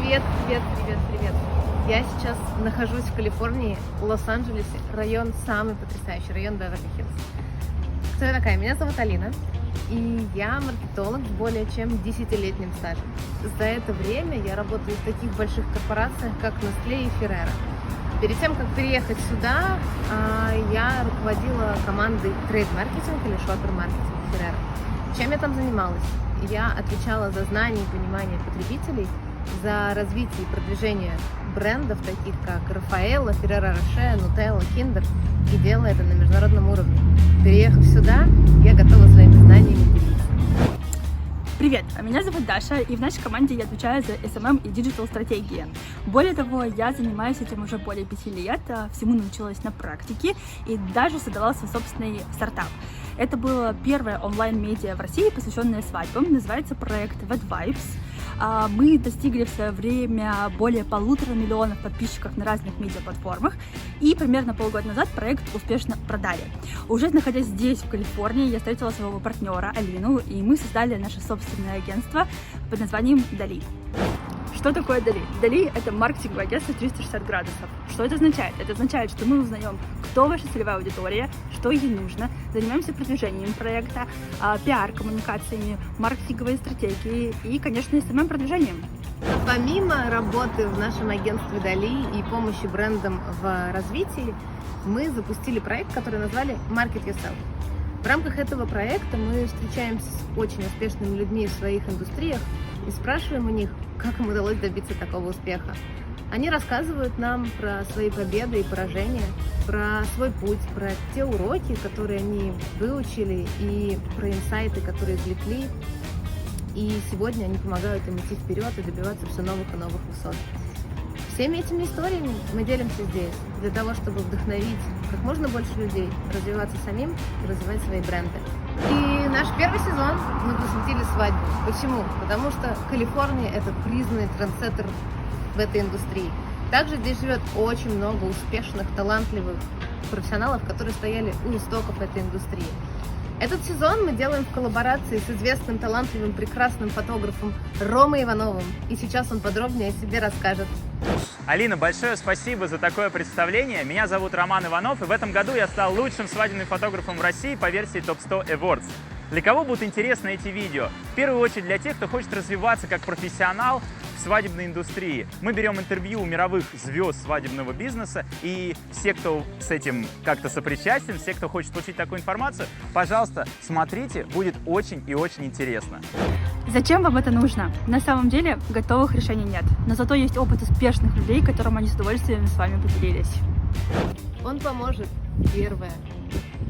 Привет, привет, привет, привет. Я сейчас нахожусь в Калифорнии, Лос-Анджелесе, район самый потрясающий, район Беверли-Хиллз. Кто я такая? Меня зовут Алина, и я маркетолог с более чем 10-летним стажем. За это время я работаю в таких больших корпорациях, как Nestlé и Ferrero. Перед тем, как переехать сюда, я руководила командой трейд-маркетинг или шоппер-маркетинг Ferrero. Чем я там занималась? Я отвечала за знание и понимание потребителей, за развитие и продвижение брендов, таких как Рафаэлло, Ферреро Роше, Нутелла, Киндер, и делала это на международном уровне. Переехав сюда, я готова своими знаниями делиться. Привет, меня зовут Даша, и в нашей команде я отвечаю за SMM и диджитал-стратегии. Более того, я занимаюсь этим уже более 5 лет, всему научилась на практике и даже создала свой собственный стартап. Это было первое онлайн-медиа в России, посвященное свадьбам, называется проект Ответь. Мы достигли в свое время более 1,5 миллиона подписчиков на разных медиаплатформах, и примерно полгода назад проект успешно продали. Уже находясь здесь, в Калифорнии, я встретила своего партнера Алину, и мы создали наше собственное агентство под названием «Дали». Что такое Дали? Дали — это маркетинговое агентство 360 градусов. Что это означает? Это означает, что мы узнаем, кто ваша целевая аудитория, что ей нужно, занимаемся продвижением проекта, пиар-коммуникациями, маркетинговой стратегией и, конечно, SMM-продвижением. Помимо работы в нашем агентстве Дали и помощи брендам в развитии, мы запустили проект, который назвали Market Yourself. В рамках этого проекта мы встречаемся с очень успешными людьми в своих индустриях и спрашиваем у них, как им удалось добиться такого успеха. Они рассказывают нам про свои победы и поражения, про свой путь, про те уроки, которые они выучили, и про инсайты, которые извлекли. И сегодня они помогают им идти вперед и добиваться все новых и новых высот. Всеми этими историями мы делимся здесь, для того, чтобы вдохновить как можно больше людей развиваться самим и развивать свои бренды. И наш первый сезон мы посвятили свадьбе. Почему? Потому что Калифорния — это признанный трендсеттер в этой индустрии. Также здесь живет очень много успешных, талантливых профессионалов, которые стояли у истоков этой индустрии. Этот сезон мы делаем в коллаборации с известным, талантливым, прекрасным фотографом Ромой Ивановым. И сейчас он подробнее о себе расскажет. Алина, большое спасибо за такое представление. Меня зовут Роман Иванов, и в этом году я стал лучшим свадебным фотографом в России по версии Топ-100 Awards. Для кого будут интересны эти видео? В первую очередь для тех, кто хочет развиваться как профессионал в свадебной индустрии. Мы берем интервью у мировых звезд свадебного бизнеса, и все, кто с этим как-то сопричастен, все, кто хочет получить такую информацию, пожалуйста, смотрите, будет очень и очень интересно. Зачем вам это нужно? На самом деле готовых решений нет, но зато есть опыт успешных людей, которым они с удовольствием с вами поделились. Он поможет, первое,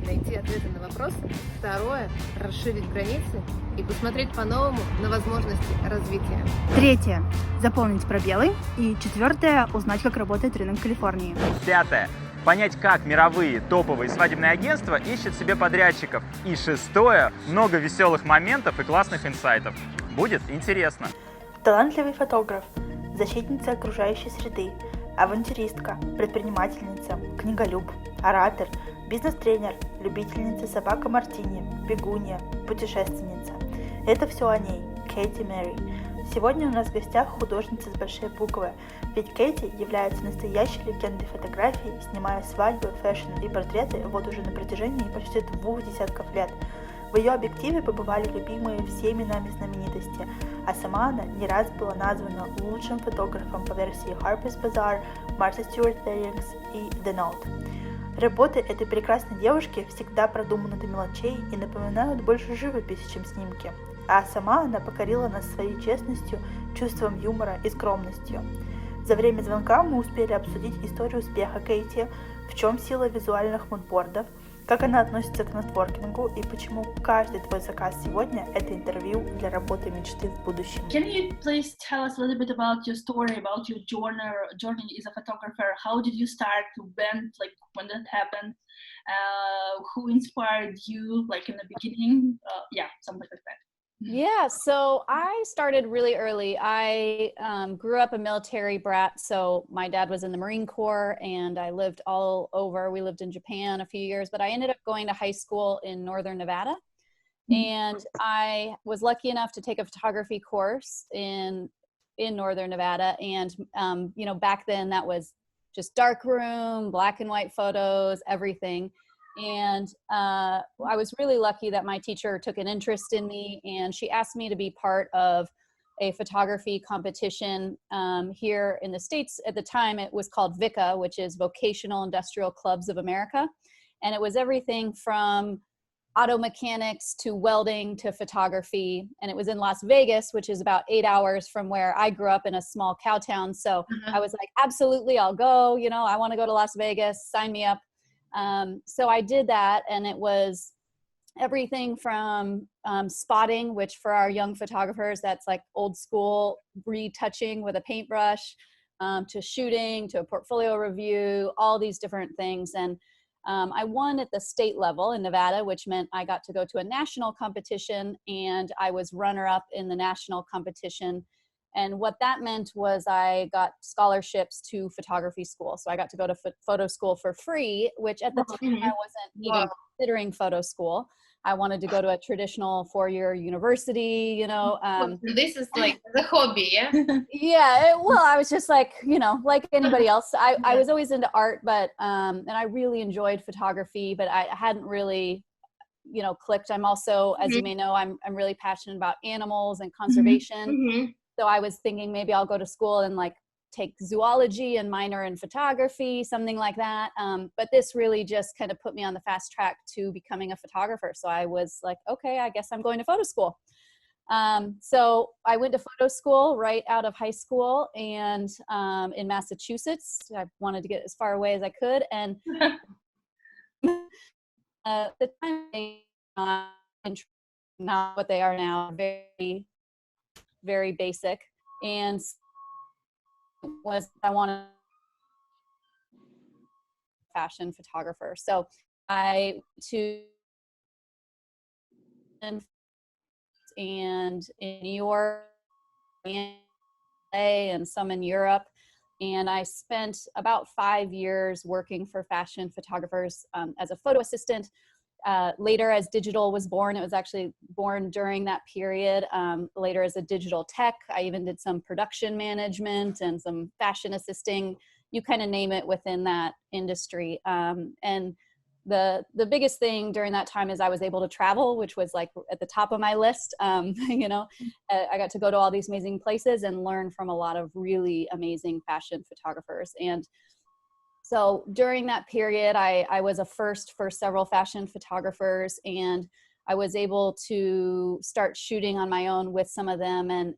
найти ответы на вопросы, второе, расширить границы и посмотреть по-новому на возможности развития. Третье – заполнить пробелы. И четвертое – узнать, как работает рынок Калифорнии. Пятое – понять, как мировые топовые свадебные агентства ищут себе подрядчиков. И шестое – много веселых моментов и классных инсайтов. Будет интересно. Талантливый фотограф, защитница окружающей среды, авантюристка, предпринимательница, книголюб, оратор, бизнес-тренер, любительница собака Мартини, бегунья, путешественница. Это все о ней, Кэти Мэри. Сегодня у нас в гостях художница с большой буквы, ведь Кэти является настоящей легендой фотографий, снимая свадьбы, фэшн и портреты вот уже на протяжении почти 2 десятков лет. В ее объективе побывали любимые всеми нами знаменитости, а сама она не раз была названа лучшим фотографом по версии Harper's Bazaar, Martha Stewart Weddings и The Note. Работы этой прекрасной девушки всегда продуманы до мелочей и напоминают больше живописи, чем снимки. А сама она покорила нас своей честностью, чувством юмора и скромностью. За время звонка мы успели обсудить историю успеха Кэти, в чем сила визуальных мудбордов, как она относится к нетворкингу и почему каждый твой заказ сегодня – это интервью для работы мечты в будущем. Can you please tell us a little bit about your story, about your journey as a photographer? How did you start? When that happened? Who inspired you, like in the beginning? Something like that. Yeah, so I started really early. I grew up a military brat, so my dad was in the Marine Corps and I lived all over. We lived in Japan a few years, but I ended up going to high school in Northern Nevada. And I was lucky enough to take a photography course in in Northern Nevada. And, you know, back then that was just dark room, black and white photos, everything. And I was really lucky that my teacher took an interest in me, and she asked me to be part of a photography competition here in the States. At the time, it was called VICA, which is Vocational Industrial Clubs of America. And it was everything from auto mechanics to welding to photography. And it was in Las Vegas, which is about 8 hours from where I grew up in a small cow town. So I was like, absolutely, I'll go. You know, I want to go to Las Vegas, sign me up. So I did that, and it was everything from spotting, which for our young photographers, that's like old school retouching with a paintbrush, to shooting, to a portfolio review, all these different things. And I won at the state level in Nevada, which meant I got to go to a national competition, and I was runner-up in the national competition. And what that meant was I got scholarships to photography school. So I got to go to photo school for free, which at the time I wasn't even considering photo school. I wanted to go to a traditional 4-year university, you know. This is like the hobby, yeah? Yeah, well, I was just like, you know, like anybody else. I was always into art, but, and I really enjoyed photography, but I hadn't really, you know, clicked. I'm also, as you may know, I'm really passionate about animals and conservation. So I was thinking maybe I'll go to school and like take zoology and minor in photography, something like that. But this really just kind of put me on the fast track to becoming a photographer. So I was like, okay, I guess I'm going to photo school. So I went to photo school right out of high school, and in Massachusetts. I wanted to get as far away as I could. And the time, not what they are now, very, very basic. And was I wanted fashion photographer. So I to and in New York and some in Europe. And I spent about 5 years working for fashion photographers as a photo assistant. Later, as digital was born, it was actually born during that period. Later, as a digital tech, I even did some production management and some fashion assisting, you kind of name it within that industry. And the biggest thing during that time is I was able to travel, which was like at the top of my list. You know, I got to go to all these amazing places and learn from a lot of really amazing fashion photographers. And so during that period, I was a first for several fashion photographers, and I was able to start shooting on my own with some of them, and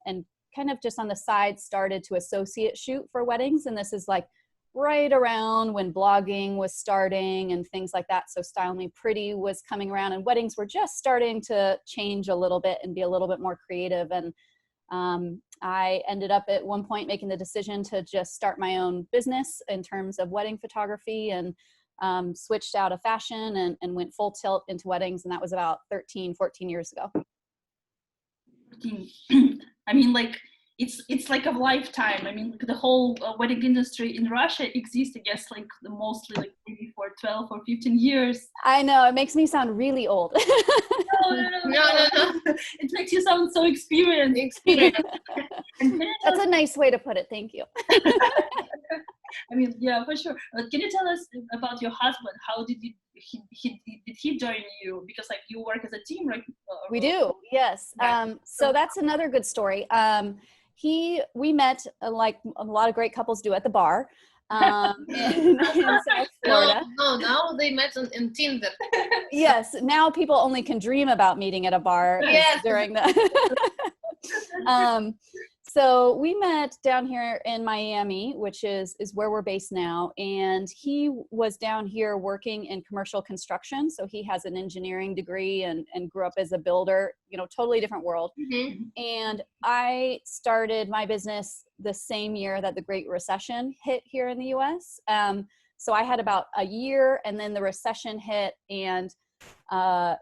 kind of just on the side started to associate shoot for weddings. And this is like right around when blogging was starting and things like that. So Style Me Pretty was coming around, and weddings were just starting to change a little bit and be a little bit more creative. And I ended up at one point making the decision to just start my own business in terms of wedding photography, and switched out of fashion and went full tilt into weddings. And that was about 13, 14 years ago. I mean, like, it's like a lifetime. I mean, the whole wedding industry in Russia exists, I guess, like mostly like maybe for 12 or 15 years. I know, it makes me sound really old. No. It makes you sound so experienced. That's a nice way to put it. Thank you. I mean, yeah, for sure. Can you tell us about your husband? How did he join you? Because like you work as a team, right? We do, yes. So that's another good story. We met like a lot of great couples do at the bar in South Florida. No, now they met in Tinder. Yes, now people only can dream about meeting at a bar during the. So we met down here in Miami, which is where we're based now. And he was down here working in commercial construction. So he has an engineering degree and grew up as a builder, you know, totally different world. And I started my business the same year that the Great Recession hit here in the US. So I had about a year, and then the recession hit, and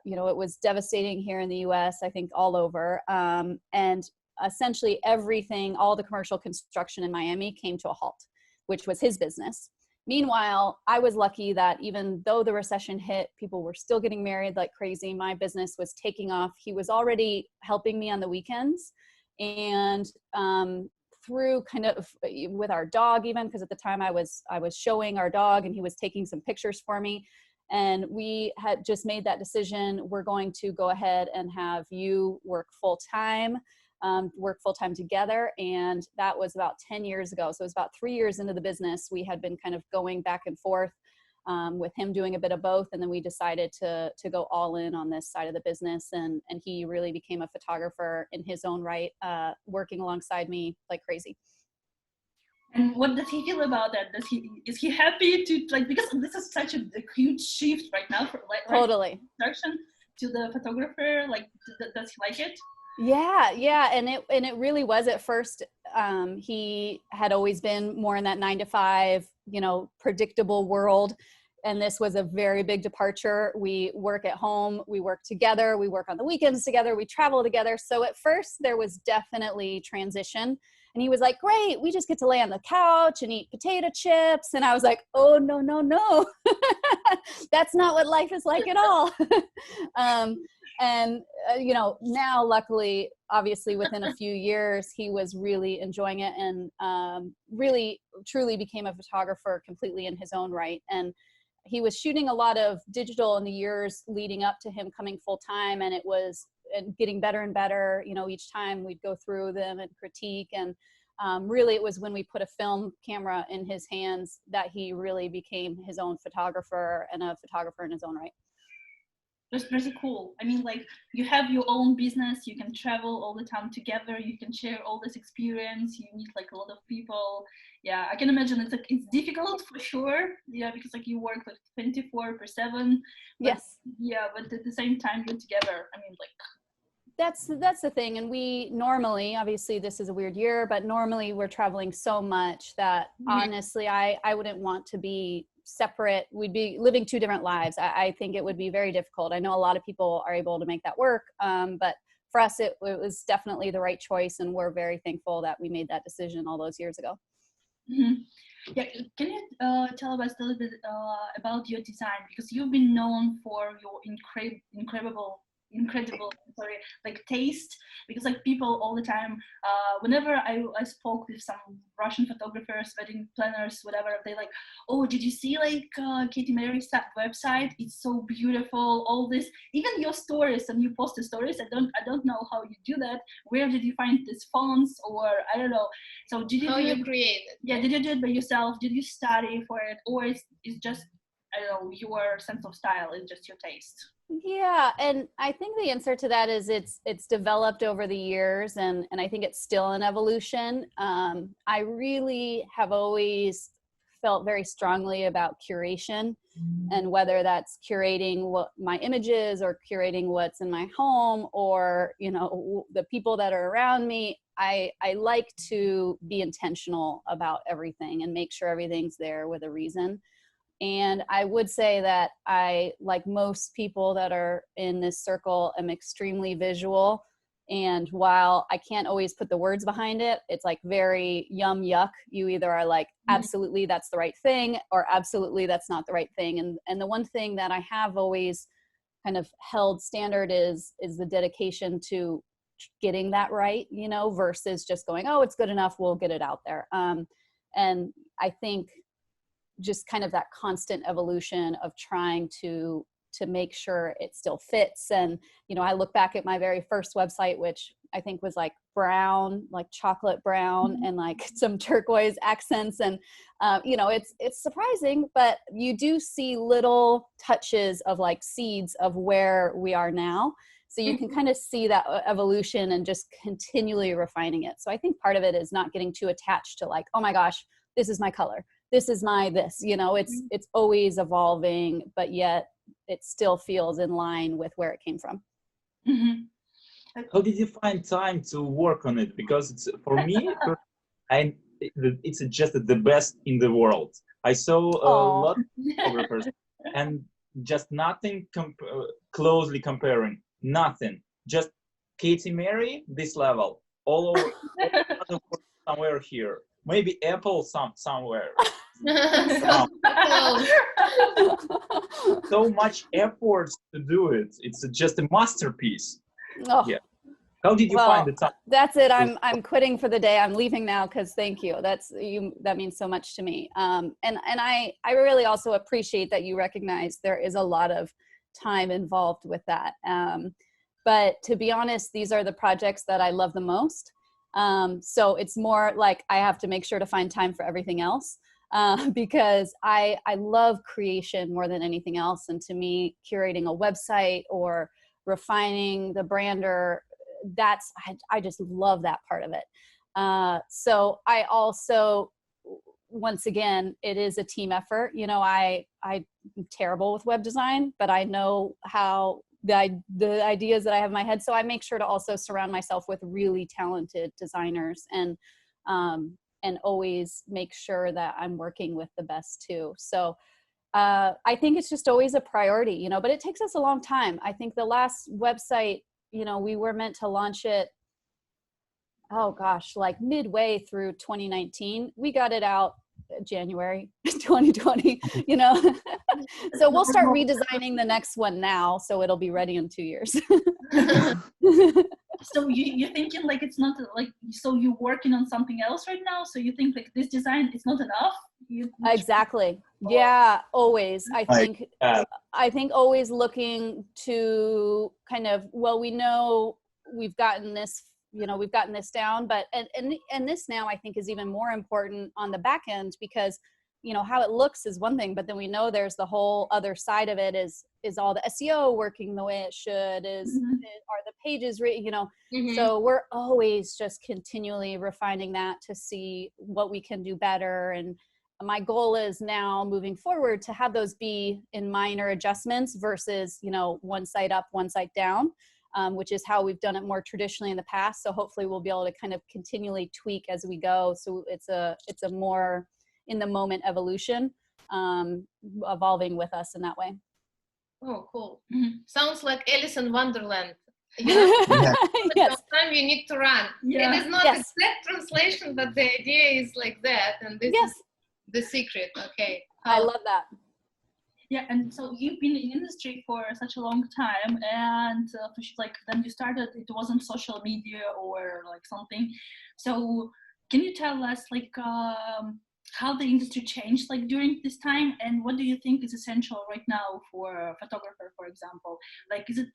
you know, it was devastating here in the US, I think all over. And essentially everything, all the commercial construction in Miami came to a halt, which was his business. Meanwhile, I was lucky that even though the recession hit, people were still getting married like crazy. My business was taking off. He was already helping me on the weekends. And through kind of with our dog, even because at the time I was showing our dog and he was taking some pictures for me. And we had just made that decision. We're going to go ahead and have you work full-time together. And that was about 10 years ago. So it was about 3 years into the business. We had been kind of going back and forth with him doing a bit of both. And then we decided to go all in on this side of the business. And he really became a photographer in his own right, working alongside me like crazy. And what does he feel about that? Is he happy to, like, because this is such a huge shift right now for Totally. production to the photographer, like does he like it? Yeah. And it really was at first. He had always been more in that 9 to 5, predictable world. And this was a very big departure. We work at home, we work together, we work on the weekends together, we travel together. So at first there was definitely transition. And he was like, great, we just get to lay on the couch and eat potato chips. And I was like, oh, no. That's not what life is like at all. Now luckily, obviously within a few years, he was really enjoying it and really truly became a photographer completely in his own right. And he was shooting a lot of digital in the years leading up to him coming full time. And it was getting better and better. Each time we'd go through them and critique. And really it was when we put a film camera in his hands that he really became his own photographer and a photographer in his own right. That's pretty cool. I mean, like, you have your own business, you can travel all the time together, you can share all this experience, you meet like a lot of people. Yeah, I can imagine it's difficult for sure. Yeah, because like you work like 24/7. Yes. Yeah, but at the same time you're together. I mean, like, that's the thing. And we normally, obviously this is a weird year, but normally we're traveling so much that honestly, I wouldn't want to be separate. We'd be living two different lives. I think it would be very difficult. I know a lot of people are able to make that work. But for us, it was definitely the right choice. And we're very thankful that we made that decision all those years ago. Mm-hmm. Yeah, can you tell us a little bit about your design? Because you've been known for your incredible like taste, because like people all the time, whenever I spoke with some Russian photographers, wedding planners, whatever, they like, oh, did you see like Katie Mary's website? It's so beautiful. All this, even your stories, and you post the stories. I don't know how you do that. Where did you find these fonts, or I don't know. So did you create it? Yeah, did you do it by yourself? Did you study for it, or it's just, I don't know, your sense of style is just your taste? Yeah, and I think the answer to that is it's developed over the years, and I think it's still an evolution. I really have always felt very strongly about curation, and whether that's curating what my images or curating what's in my home or the people that are around me. I like to be intentional about everything and make sure everything's there with a reason. And I would say that I, like most people that are in this circle, am extremely visual. And while I can't always put the words behind it, it's like very yum yuck. You either are like, absolutely, that's the right thing, or absolutely, that's not the right thing. And the one thing that I have always kind of held standard is the dedication to getting that right, versus just going, oh, it's good enough, we'll get it out there. And I think just kind of that constant evolution of trying to make sure it still fits. And, I look back at my very first website, which I think was like brown, like chocolate brown and like some turquoise accents. And, it's surprising, but you do see little touches of like seeds of where we are now. So you can kind of see that evolution and just continually refining it. So I think part of it is not getting too attached to like, oh my gosh, this is my color. This is my this, it's always evolving, but yet it still feels in line with where it came from. Mm-hmm. How did you find time to work on it? Because it's, for me, it's just the best in the world. I saw a lot of photographers and just nothing closely comparing, nothing. Just Katie Mary, this level, all over, somewhere here. Maybe Apple somewhere. So much effort to do it. It's just a masterpiece. Oh. Yeah. How did you find the time? That's it. I'm quitting for the day. I'm leaving now because thank you. That means so much to me. And I really also appreciate that you recognize there is a lot of time involved with that. But to be honest, these are the projects that I love the most. So it's more like I have to make sure to find time for everything else. Because I love creation more than anything else. And to me, curating a website or refining the brander, I just love that part of it. So I also, once again, it is a team effort. You know, I'm terrible with web design, but I know how the ideas that I have in my head. So I make sure to also surround myself with really talented designers and always make sure that I'm working with the best too. So I think it's just always a priority, you know, but it takes us a long time. I think the last website, you know, we were meant to launch it, oh gosh, like midway through 2019. We got it out January 2020, you know. So we'll start redesigning the next one now, so it'll be ready in 2 years. So you're thinking like it's not like, so you're working on something else right now, so you think like this design is not enough? Exactly. Yeah, always. I think always looking to kind of, well, we know we've gotten this, you know, we've gotten this down, but and this now I think is even more important on the back end, because you know how it looks is one thing, but then we know there's the whole other side of it is all the SEO working the way it should, are the pages, you know. So we're always just continually refining that to see what we can do better. And my goal is now moving forward to have those be in minor adjustments versus, you know, one site up, one site down, which is how we've done it more traditionally in the past. So hopefully we'll be able to kind of continually tweak as we go. So it's a more in the moment evolution, evolving with us in that way. Oh, cool. Sounds like Alice in Wonderland. You know, Yes. time you need to run. Yeah. It is not exact translation, but the idea is like that. And this is the secret. Okay. I love that. Yeah, and so you've been in the industry for such a long time, and like then you started, it wasn't social media or like something. So can you tell us like how the industry changed like during this time, and what do you think is essential right now for a photographer, for example? Like, is it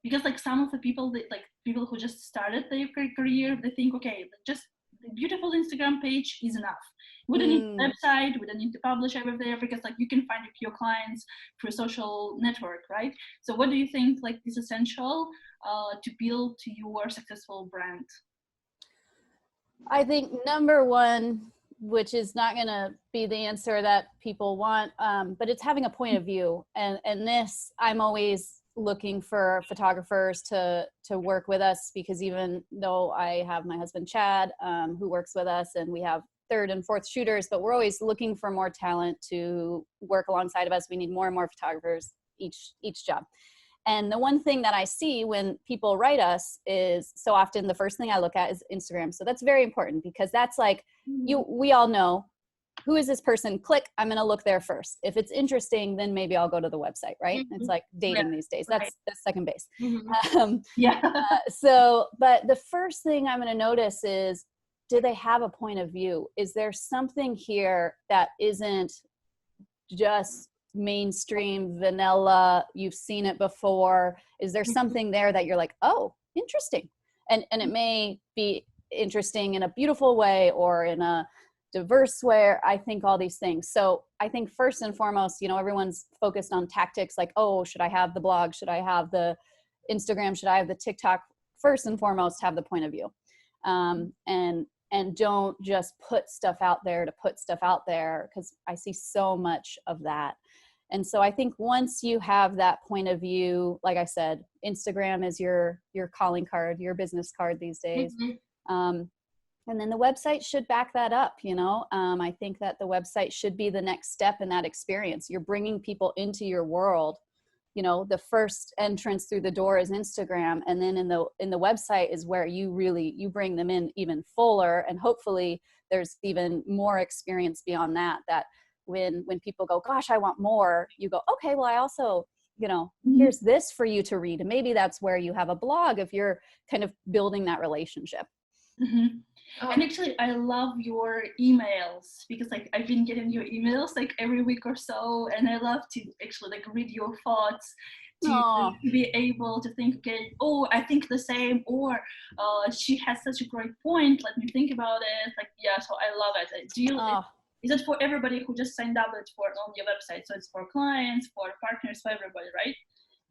because like some of the people that, like people who just started their career, they think, okay, just a beautiful Instagram page is enough. We don't need a website, we don't need to publish everywhere, because like you can find your clients through social network, right? So what do you think like is essential to build to your successful brand? I think number one, which is not going to be the answer that people want, but it's having a point of view. And this, I'm always looking for photographers to work with us, because even though I have my husband, Chad, who works with us, and we have third and fourth shooters, but we're always looking for more talent to work alongside of us. We need more and more photographers each job. And the one thing that I see when people write us is, so often the first thing I look at is Instagram. So that's very important, because that's like, we all know, who is this person? Click, I'm gonna look there first. If it's interesting, then maybe I'll go to the website, right? It's like dating these days. That's second base. So, but the first thing I'm gonna notice is, do they have a point of view? Is there something here that isn't just mainstream vanilla, you've seen it before? Is there something there that you're like, oh, interesting? And it may be interesting in a beautiful way or in a diverse way. I think all these things. So I think first and foremost, you know, everyone's focused on tactics like, oh, should I have the blog? Should I have the Instagram? Should I have the TikTok? First and foremost, have the point of view. And don't just put stuff out there to put stuff out there, because I see so much of that. And so I think once you have that point of view, like I said, Instagram is your calling card, your business card these days. And then the website should back that up, you know. I think that the website should be the next step in that experience. You're bringing people into your world. You know, the first entrance through the door is Instagram, and then in the website is where you bring them in even fuller, and hopefully there's even more experience beyond that. That when people go, gosh, I want more, you go, okay, well, I also here's this for you to read. And maybe that's where you have a blog if you're kind of building that relationship. And actually, I love your emails because like I've been getting your emails like every week or so, and I love to actually like read your thoughts, to be able to think, okay, oh, I think the same, or she has such a great point, let me think about it. Like, yeah, so I love it. Is it for everybody who just signed up for on your website? So it's for clients, for partners, for everybody, right?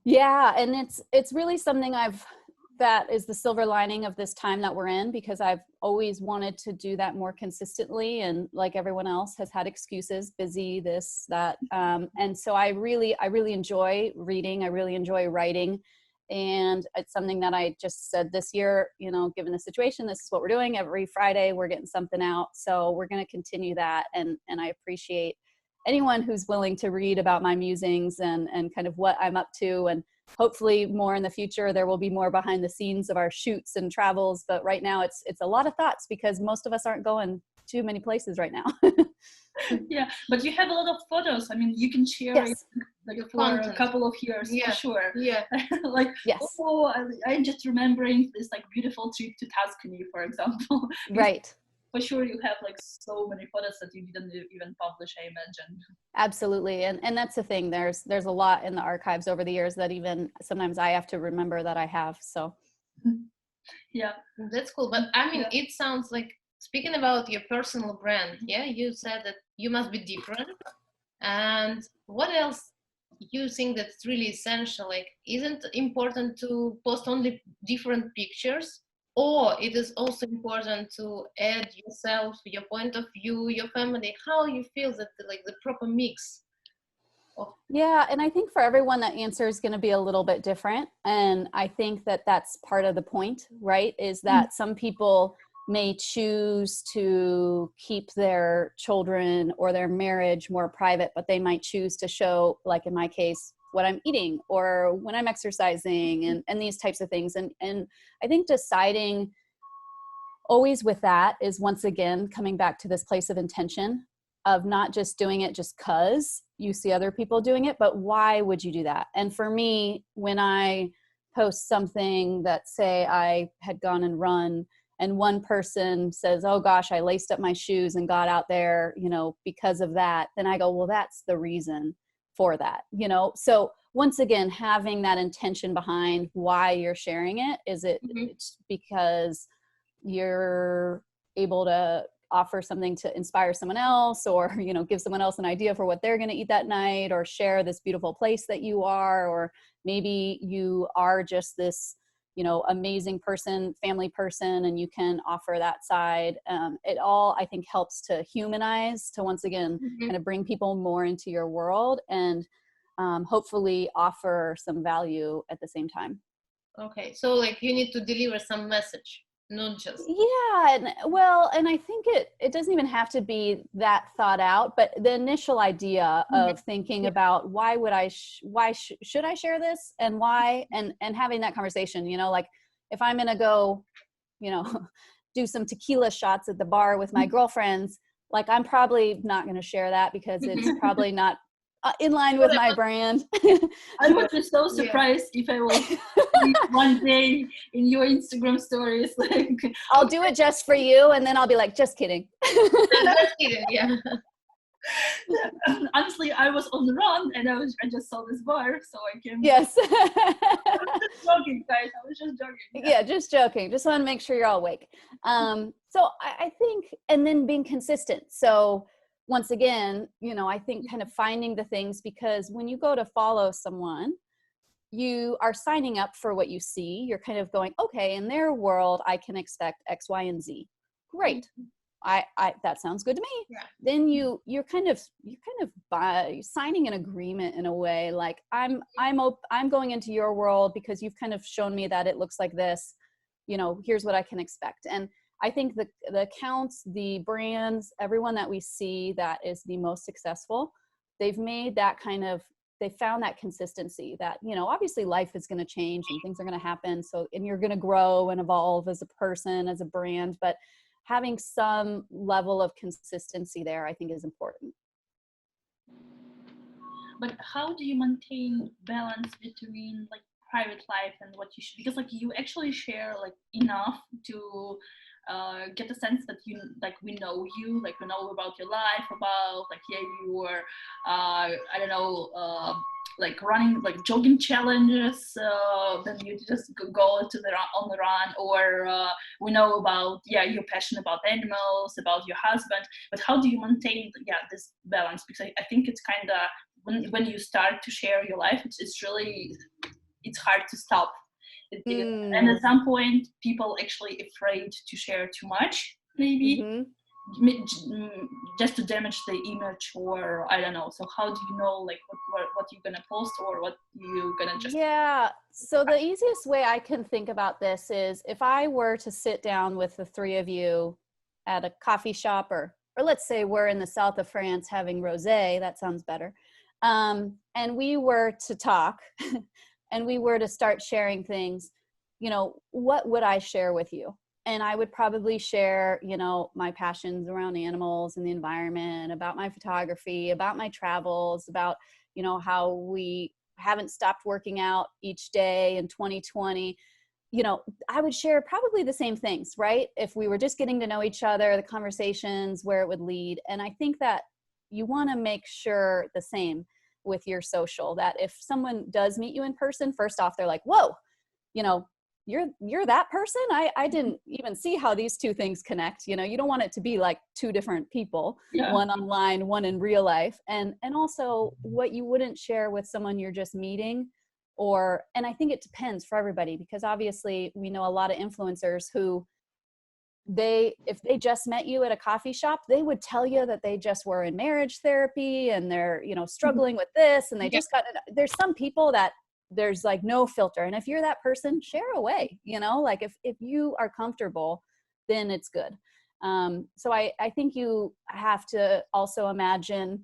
Yeah, and it's really something that is the silver lining of this time that we're in, because I've always wanted to do that more consistently. And like everyone else has had excuses, busy, this, that. And so I really enjoy reading. I really enjoy writing. And it's something that I just said this year, given the situation, this is what we're doing. Every Friday, we're getting something out. So we're going to continue that. And I appreciate anyone who's willing to read about my musings and kind of what I'm up to. And hopefully more in the future, there will be more behind the scenes of our shoots and travels. But right now it's a lot of thoughts because most of us aren't going too many places right now. Yeah, but you have a lot of photos. I mean, you can share Yes. like for a couple of years, for sure. Yeah. Like, Yes. oh, I'm just remembering this like beautiful trip to Tuscany, for example. Right. For sure, you have like so many photos that you didn't even publish, I imagine. Absolutely. And that's the thing. There's a lot in the archives over the years that even sometimes I have to remember that I have. So yeah, that's cool. But I mean, it sounds like, speaking about your personal brand, you said that you must be different. And what else you think that's really essential? Like, isn't it important to post only different pictures? Or it is also important to add yourself, your point of view, your family, how you feel that like the proper mix of... Yeah, and I think for everyone that answer is going to be a little bit different. And I think that that's part of the point, right? Is that some people may choose to keep their children or their marriage more private, but they might choose to show, like in my case, what I'm eating or when I'm exercising and these types of things. And I think deciding always with that is, once again, coming back to this place of intention of not just doing it just 'cause you see other people doing it, but why would you do that? And for me, when I post something that, say I had gone and run and one person says, oh gosh, I laced up my shoes and got out there, because of that, then I go, well, that's the reason for that, So once again, having that intention behind why you're sharing it, is it's because you're able to offer something to inspire someone else, or, give someone else an idea for what they're going to eat that night, or share this beautiful place that you are, or maybe you are just this, amazing person, family person, and you can offer that side. It all, I think, helps to humanize, to once again, kind of bring people more into your world and hopefully offer some value at the same time. Okay, so like you need to deliver some message, not just... Yeah, and I think it doesn't even have to be that thought out, but the initial idea of thinking about why should I share this, and why, and having that conversation, like if I'm gonna go, do some tequila shots at the bar with my girlfriends, like I'm probably not gonna share that because it's probably not in line with my brand. I would be so surprised if I will see one day in your Instagram stories. Like, I'll do it just for you, and then I'll be like, just kidding. Just kidding, yeah. Honestly, I was on the run and I just saw this bar, so I came. Yes. I was just joking, guys. I was just joking. Yeah, just joking. Just want to make sure you're all awake. So I think, and then being consistent. So once again, I think kind of finding the things, because when you go to follow someone, you are signing up for what you see. You're kind of going, okay, in their world, I can expect X, Y, and Z. Great. I that sounds good to me. Yeah. Then you're kind of signing an agreement in a way, like I'm going into your world because you've kind of shown me that it looks like this, here's what I can expect. And I think the accounts, the brands, everyone that we see that is the most successful, they've made that they found that consistency that, obviously life is going to change and things are going to happen. So, and you're going to grow and evolve as a person, as a brand, but having some level of consistency there, I think, is important. but how do you maintain balance between like private life and what you should, because like you actually share like enough to get a sense that you like we know you, like we know about your life, about like yeah you were I don't know like running like jogging challenges, then you just go to the on the run, or we know about yeah you're passionate about animals, about your husband, but how do you maintain this balance? Because I think it's kind of when you start to share your life, it's really it's hard to stop. And at some point, people actually afraid to share too much, maybe just to damage the image, or I don't know. So how do you know like what you're gonna post or what you're gonna just? Yeah. So the easiest way I can think about this is if I were to sit down with the three of you at a coffee shop, or let's say we're in the south of France having rosé. That sounds better. And we were to talk. And we were to start sharing things, you know, what would I share with you? And I would probably share, you know, my passions around animals and the environment, about my photography, about my travels, about, you know, how we haven't stopped working out each day in 2020. You know, I would share probably the same things, right? If we were just getting to know each other, the conversations, where it would lead. And I think that you want to make sure the same with your social, that if someone does meet you in person, first off, they're like, whoa, you know, you're that person. I didn't even see how these two things connect. You know, you don't want it to be like two different people, one online, one in real life. And also what you wouldn't share with someone you're just meeting, and I think it depends for everybody, because obviously we know a lot of influencers who if they just met you at a coffee shop, they would tell you that they just were in marriage therapy and they're, you know, struggling with this, and they just there's some people that there's like no filter. And if you're that person, share away, you know, like if you are comfortable, then it's good. So I think you have to also imagine,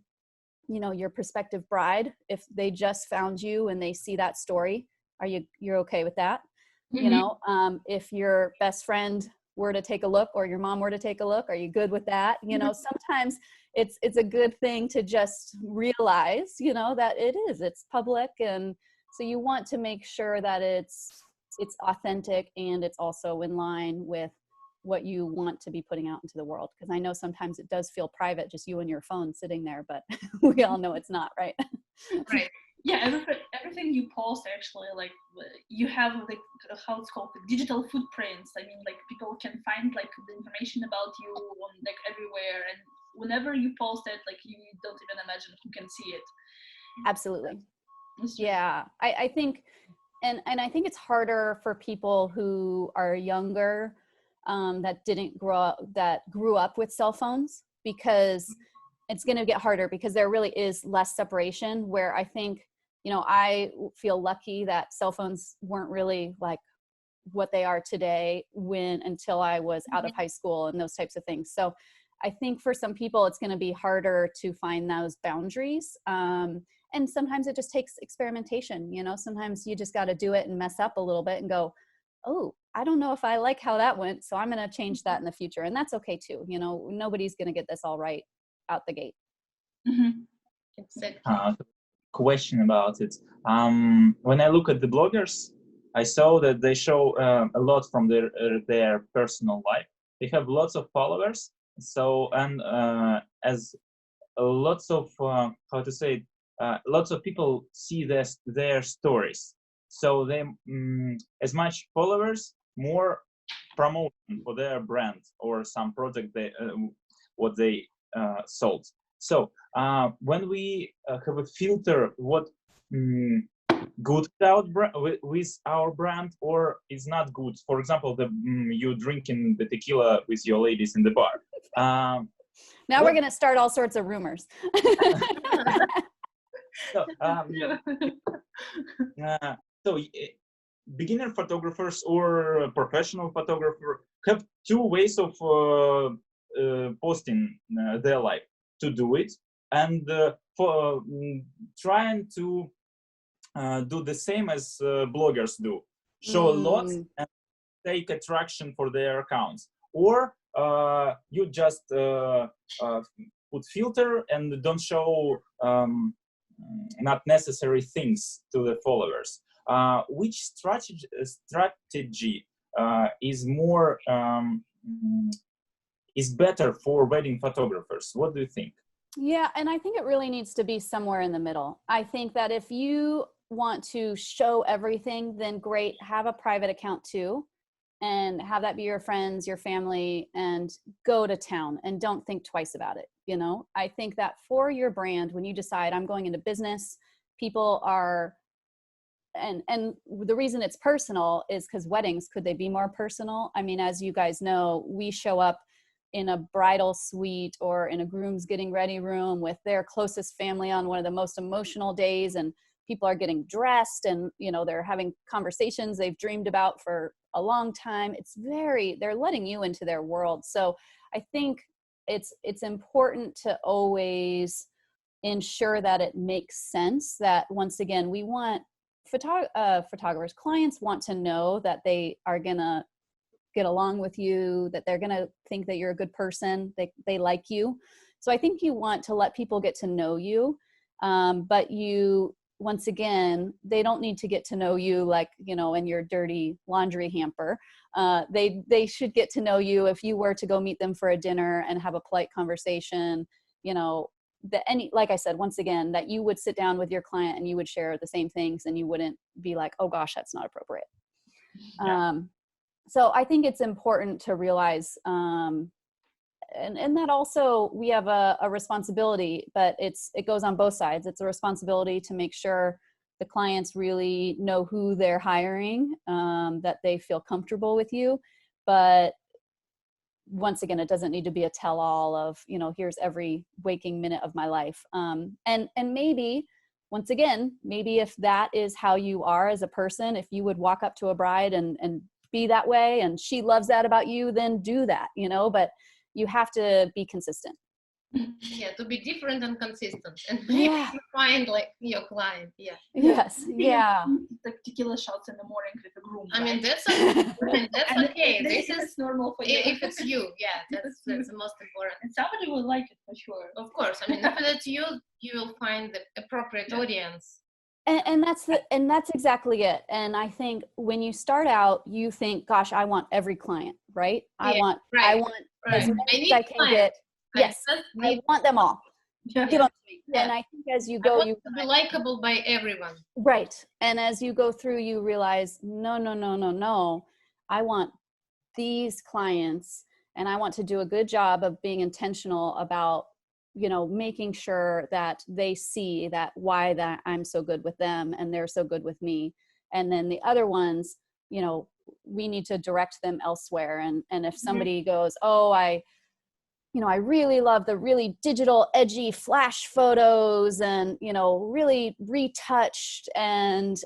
you know, your prospective bride, if they just found you and they see that story, you're okay with that? You know, if your best friend were to take a look, or your mom were to take a look, are you good with that? You know, sometimes it's a good thing to just realize, you know, that it's public. And so you want to make sure that it's authentic, and it's also in line with what you want to be putting out into the world. Because I know sometimes it does feel private, just you and your phone sitting there, but we all know it's not, right? Right. Yeah, everything you post actually, like you have like how it's called, the digital footprints. I mean, like people can find like the information about you on like everywhere, and whenever you post it, like you don't even imagine who can see it. Absolutely. Yeah, I think, and I think it's harder for people who are younger, that grew up with cell phones, because it's going to get harder, because there really is less separation. Where I think, you know, I feel lucky that cell phones weren't really like what they are today until I was out of high school and those types of things. So I think for some people, it's going to be harder to find those boundaries. And sometimes it just takes experimentation. You know, sometimes you just got to do it and mess up a little bit and go, oh, I don't know if I like how that went, so I'm going to change that in the future. And that's okay too. You know, nobody's going to get this all right out the gate. Exactly. Question about it. When I look at the bloggers, I saw that they show a lot from their personal life. They have lots of followers. So, and as lots of lots of people see their stories. So they, as much followers, more promotion for their brand or some product what they sold. So when we have a filter, what good with our brand, or is not good. For example, you drinking the tequila with your ladies in the bar. Now we're going to start all sorts of rumors. So beginner photographers or professional photographer have two ways of posting their life: to do it, and for trying to do the same as bloggers do, show a lot and take attraction for their accounts. Or you just put filter and don't show not necessary things to the followers. Which strategy is more is better for wedding photographers? What do you think? Yeah, and I think it really needs to be somewhere in the middle. I think that if you want to show everything, then great, have a private account too, and have that be your friends, your family, and go to town and don't think twice about it. You know, I think that for your brand, when you decide I'm going into business, people are, and the reason it's personal is because weddings, could they be more personal? I mean, as you guys know, we show up in a bridal suite or in a groom's getting ready room with their closest family on one of the most emotional days, and people are getting dressed and, you know, they're having conversations they've dreamed about for a long time. They're letting you into their world. So I think it's important to always ensure that it makes sense, that once again, we want photographers, clients want to know that they are gonna get along with you, that they're gonna think that you're a good person, they like you. So I think you want to let people get to know you, but you, once again, they don't need to get to know you like, you know, in your dirty laundry hamper. They should get to know you if you were to go meet them for a dinner and have a polite conversation, you know, like I said, once again, that you would sit down with your client and you would share the same things and you wouldn't be like, oh gosh, that's not appropriate. Yeah. So I think it's important to realize, and that also we have a responsibility, but it goes on both sides. It's a responsibility to make sure the clients really know who they're hiring, that they feel comfortable with you. But once again, it doesn't need to be a tell-all of, you know, here's every waking minute of my life. And maybe, once again, maybe if that is how you are as a person, if you would walk up to a bride and be that way and she loves that about you, then do that, you know, but you have to be consistent. Yeah, to be different and consistent, and maybe you find like your client. Yeah. Yes. Yeah. Like tequila shots in the morning with a groom. I mean, that's And okay. This is normal for you. If it's you. Yeah, that's the most important. And somebody will like it for sure. Of course. I mean, if it's you, you will find the appropriate audience. And that's exactly it. And I think when you start out, you think, gosh, I want every client, right? I want as many as I can get. Yes, I want them all. Yeah. Give them to me. Yeah. And I think as you go, you be likable by everyone. Right. And as you go through, you realize, no. I want these clients, and I want to do a good job of being intentional about, you know, making sure that they see that why that I'm so good with them and they're so good with me. And then the other ones, you know, we need to direct them elsewhere. And if somebody goes, oh, I really love the really digital, edgy flash photos and, you know, really retouched and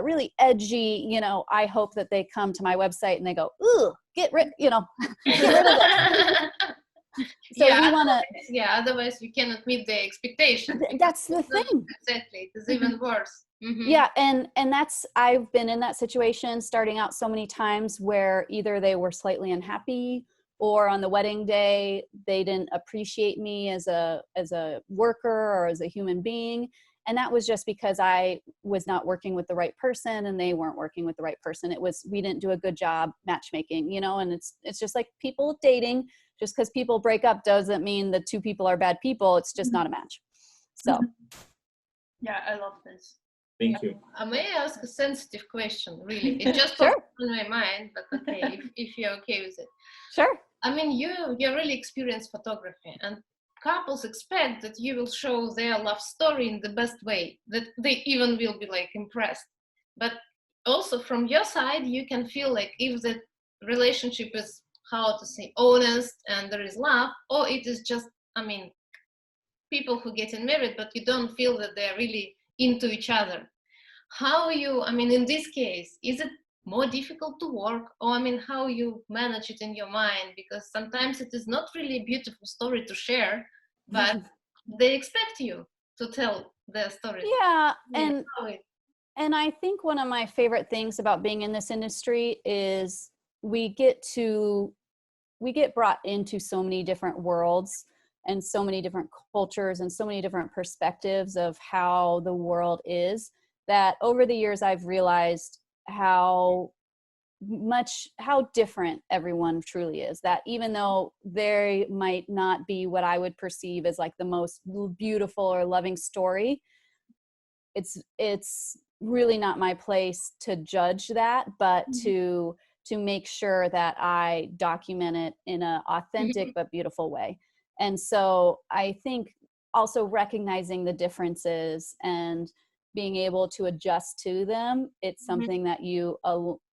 really edgy, you know, I hope that they come to my website and they go, ooh, get rid of it. So yeah, you want to. Yeah, otherwise you cannot meet the expectations. That's the thing. Exactly. It's even worse. Mm-hmm. Yeah. And I've been in that situation starting out so many times where either they were slightly unhappy, or on the wedding day, they didn't appreciate me as a worker or as a human being. And that was just because I was not working with the right person and they weren't working with the right person. We didn't do a good job matchmaking, you know, and it's just like people dating. Just because people break up doesn't mean the two people are bad people. It's just not a match. So. Yeah, I love this. Thank you. May I ask a sensitive question, really? It just Sure. popped in my mind, but okay, if you're okay with it. Sure. I mean, you're really experienced photography, and couples expect that you will show their love story in the best way, that they even will be like impressed. But also from your side, you can feel like if the relationship is, how to say, honest and there is love, or it is just, I mean, people who get married, but you don't feel that they're really into each other. How you, I mean, in this case, is it more difficult to work, or I mean, how you manage it in your mind? Because sometimes it is not really a beautiful story to share, but they expect you to tell their story. Yeah, and I think one of my favorite things about being in this industry is we get brought into so many different worlds and so many different cultures and so many different perspectives of how the world is, that over the years I've realized how different everyone truly is, that even though they might not be what I would perceive as like the most beautiful or loving story, it's really not my place to judge that, but to make sure that I document it in an authentic but beautiful way. And so I think also recognizing the differences and being able to adjust to them, it's something that you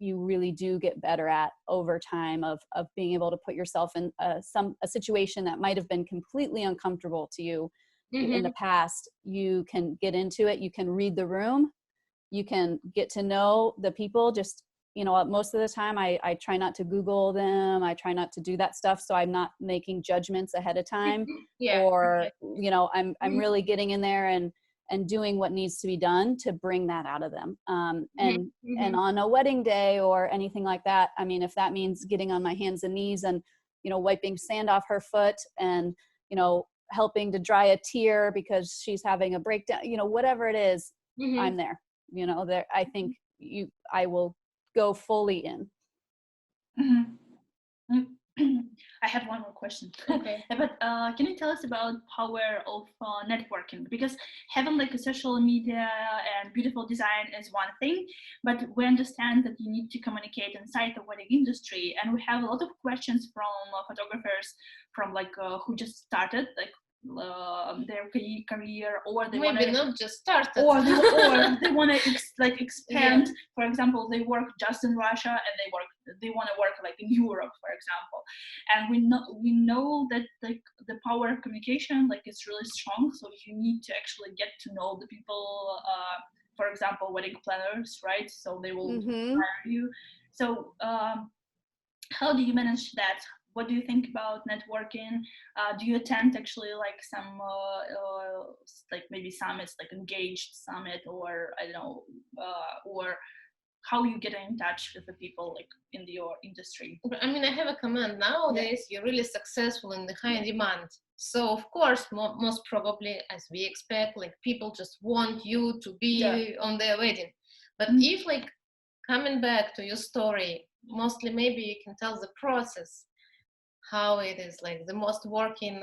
really do get better at over time, of being able to put yourself in a situation that might have been completely uncomfortable to you in the past. You can get into it, you can read the room, you can get to know the people. Just, most of the time I try not to Google them, I try not to do that stuff, so I'm not making judgments ahead of time. I'm really getting in there and doing what needs to be done to bring that out of them. And on a wedding day or anything like that, I mean, if that means getting on my hands and knees and, wiping sand off her foot and, helping to dry a tear because she's having a breakdown, whatever it is, I'm there. I think I will go fully in. I have one more question. Okay. But can you tell us about power of networking? Because having like a social media and beautiful design is one thing, but we understand that you need to communicate inside the wedding industry, and we have a lot of questions from photographers from like who just started like their career, or they want Maybe not just started, or they want to expand. For example, they work just in Russia and they want to work like in Europe, for example. And we know that like the power of communication like is really strong. So you need to actually get to know the people. For example, wedding planners, right? So they will hire you. So how do you manage that? What do you think about networking? Do you attend actually like some like maybe summits, like Engaged Summit, or I don't know, or how you get in touch with the people like in your industry? I mean, I have a comment. Nowadays, you're really successful in the high demand. So of course, most probably, as we expect, like people just want you to be on their wedding. But if like coming back to your story, mostly maybe you can tell the process, how it is like the most working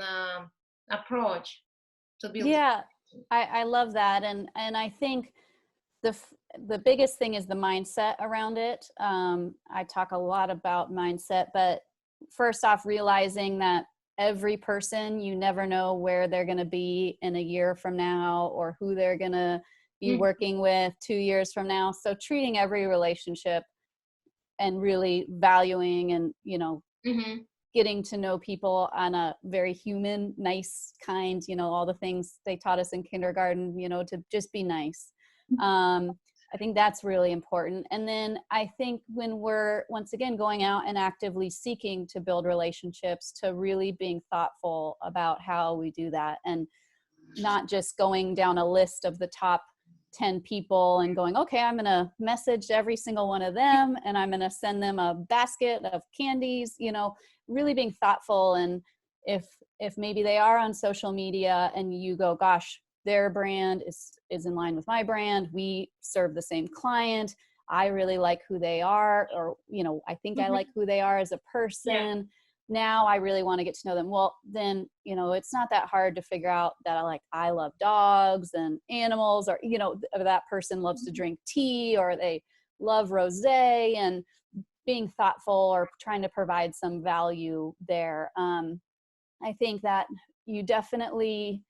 approach to build. I love that, and I think the biggest thing is the mindset around it. I talk a lot about mindset, but first off, realizing that every person, you never know where they're going to be in a year from now, or who they're going to be working with 2 years from now. So treating every relationship and really valuing and getting to know people on a very human, nice, kind, all the things they taught us in kindergarten, to just be nice. I think that's really important. And then I think when we're, once again, going out and actively seeking to build relationships, to really being thoughtful about how we do that, and not just going down a list of the top 10 people and going, okay, I'm going to message every single one of them and I'm going to send them a basket of candies, really being thoughtful. And if maybe they are on social media and you go, gosh, their brand is in line with my brand, we serve the same client, I really like who they are, or I think I like who they are as a person. Now I really want to get to know them. Well, then, it's not that hard to figure out that I love dogs and animals, or, that person loves to drink tea, or they love rosé, and being thoughtful or trying to provide some value there. I think that you definitely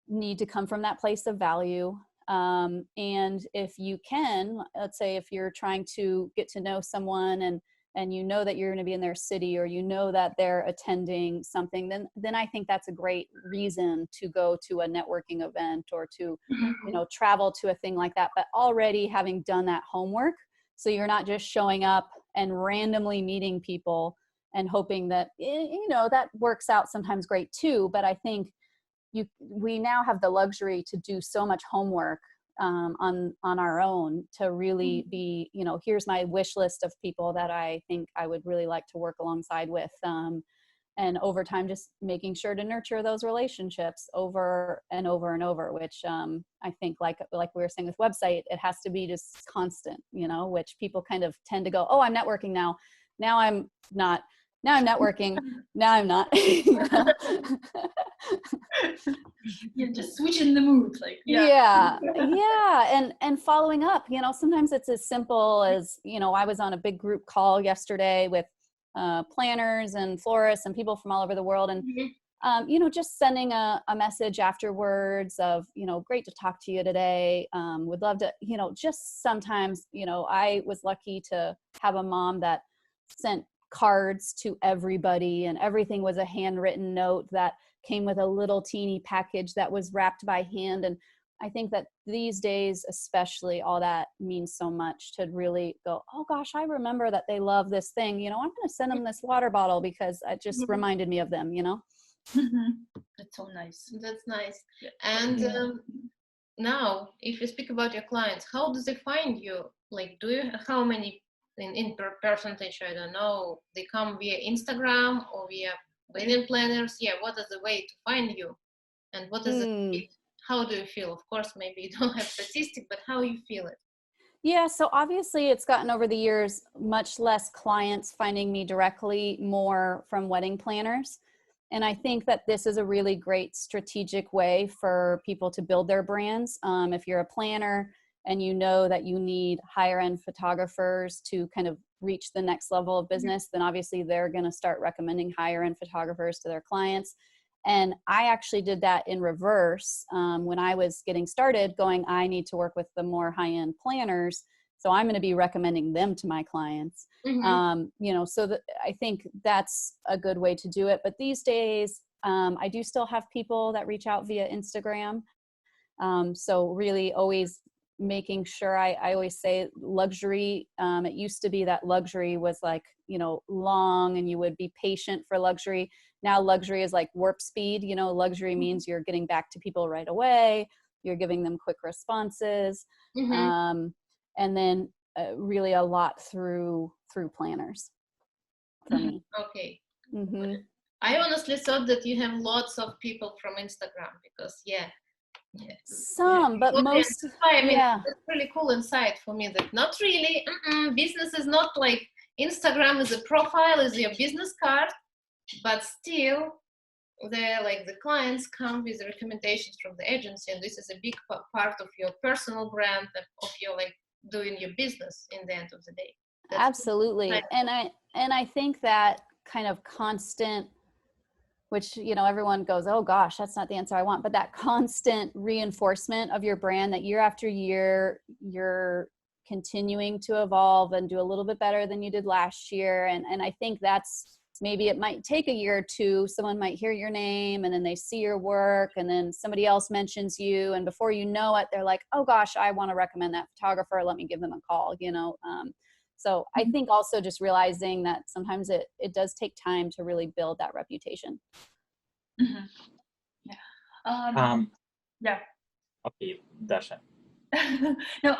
need to come from that place of value. And if you can, let's say if you're trying to get to know someone and you know that you're going to be in their city, or that they're attending something, then I think that's a great reason to go to a networking event, or to, travel to a thing like that, but already having done that homework. So you're not just showing up and randomly meeting people and hoping that, that works out sometimes great too. But I think we now have the luxury to do so much homework on our own, to really be, here's my wish list of people that I think I would really like to work alongside with. and over time, just making sure to nurture those relationships over and over and over, which I think like we were saying with website, it has to be just constant, you know, which people kind of tend to go, oh, I'm networking now. Now I'm not. Now I'm networking. Now I'm not. You're just switching the mood, like yeah. And following up, you know, sometimes it's as simple as, you know, I was on a big group call yesterday with planners and florists and people from all over the world, and you know, just sending a message afterwards of, you know, great to talk to you today. Would love to, you know, just sometimes, you know, I was lucky to have a mom that sent cards to everybody, and everything was a handwritten note that came with a little teeny package that was wrapped by hand. And I think that these days, especially, all that means so much to really go, oh gosh, I remember that they love this thing. You know, I'm going to send them this water bottle because it just reminded me of them, you know? That's so nice. That's nice. And now, if you speak about your clients, how do they find you? Like, how many in percentage, I don't know, they come via Instagram or via wedding planners? Yeah, what is the way to find you? And what is it? How do you feel? Of course, maybe you don't have statistics, but how you feel it? Yeah, so obviously it's gotten over the years much less clients finding me directly, more from wedding planners. And I think that this is a really great strategic way for people to build their brands. If you're a planner and you know that you need higher end photographers to kind of reach the next level of business, then obviously they're going to start recommending higher end photographers to their clients. And I actually did that in reverse when I was getting started, going, I need to work with the more high end planners, so I'm going to be recommending them to my clients. You know, so that I think that's a good way to do it. But these days, I do still have people that reach out via Instagram. So really always making sure, I always say luxury. It used to be that luxury was like, you know, long and you would be patient for luxury. Now luxury is like warp speed. You know, luxury means you're getting back to people right away. You're giving them quick responses. And then really a lot through planners for me. Okay. I honestly thought that you have lots of people from Instagram because but most, I mean, it's really cool insight for me that not really, business is not like Instagram is a profile, is your business card, but still the clients come with recommendations from the agency, and this is a big part of your personal brand, of your like doing your business in the end of the day. That's absolutely. And I think that kind of constant, which, you know, everyone goes, oh gosh, that's not the answer I want, but that constant reinforcement of your brand, that year after year, you're continuing to evolve and do a little bit better than you did last year. And I think that's, maybe it might take a year or two. Someone might hear your name and then they see your work and then somebody else mentions you. And before you know it, they're like, oh gosh, I want to recommend that photographer. Let me give them a call, you know? So I think also just realizing that sometimes it does take time to really build that reputation. Okay, Dasha. No,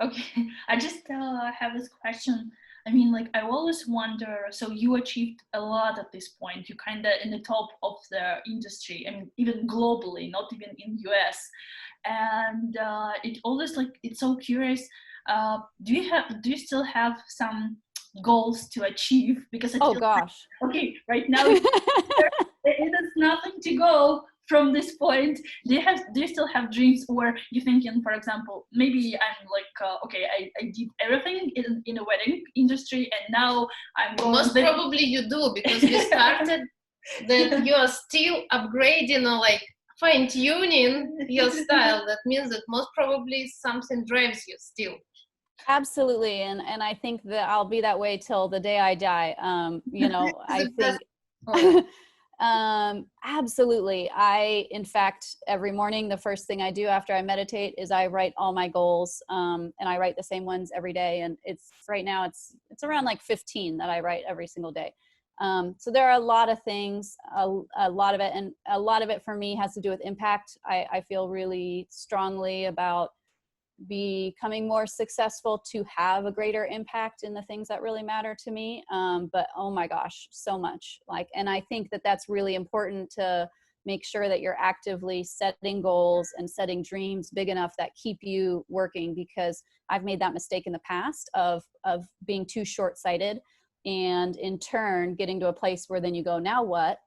okay. I just have this question. I mean, like, I always wonder, so you achieved a lot at this point. You kind of in the top of the industry. I mean, even globally, not even in US. And it always like, it's so curious. Do you still have some goals to achieve? Because gosh. Okay, right now it is nothing to go from this point. Do you still have dreams, or you thinking, for example, maybe I'm like okay, I did everything in a wedding industry and now I'm going most probably you do, because we started that you are still upgrading or like fine-tuning your style. That means that most probably something drives you still. Absolutely. And I think that I'll be that way till the day I die. You know, I think absolutely. In fact, every morning, the first thing I do after I meditate is I write all my goals. And I write the same ones every day. And right now it's around like 15 that I write every single day. So there are a lot of things, a lot of it, and a lot of it for me has to do with impact. I feel really strongly about becoming more successful to have a greater impact in the things that really matter to me. But oh my gosh, so much. Like, and I think that that's really important to make sure that you're actively setting goals and setting dreams big enough that keep you working, because I've made that mistake in the past of being too short-sighted, and in turn getting to a place where then you go, now what?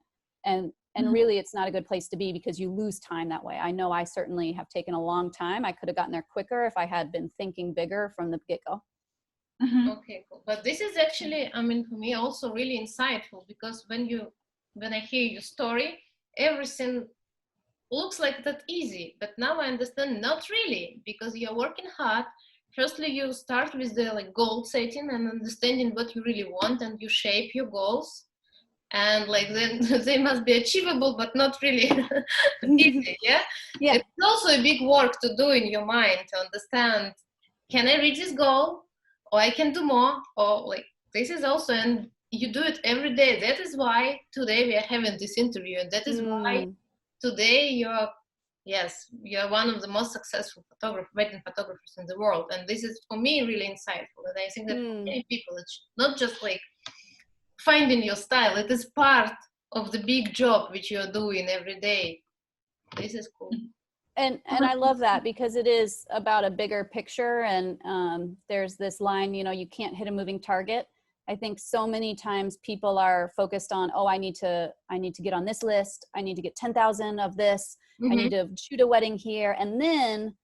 And really it's not a good place to be, because you lose time that way. I know I certainly have taken a long time. I could have gotten there quicker if I had been thinking bigger from the get-go. Okay, cool. But this is actually, I mean, for me also really insightful, because when I hear your story, everything looks like that easy, but now I understand not really, because you're working hard. Firstly, you start with the like goal setting and understanding what you really want, and you shape your goals, and like then they must be achievable, but not really easy. Yeah. It's also a big work to do in your mind to understand, can I reach this goal, or I can do more, or like this is also, and you do it every day. That is why today we are having this interview, and that is why today you're one of the most successful wedding photographers in the world. And this is for me really insightful, and I think that for many people it's not just like finding your style, it is part of the big job which you're doing every day. This is cool. And I love that, because it is about a bigger picture. And there's this line, you know, you can't hit a moving target. I think so many times people are focused on, oh, I need to get on this list. I need to get 10,000 of this. I need to shoot a wedding here, and then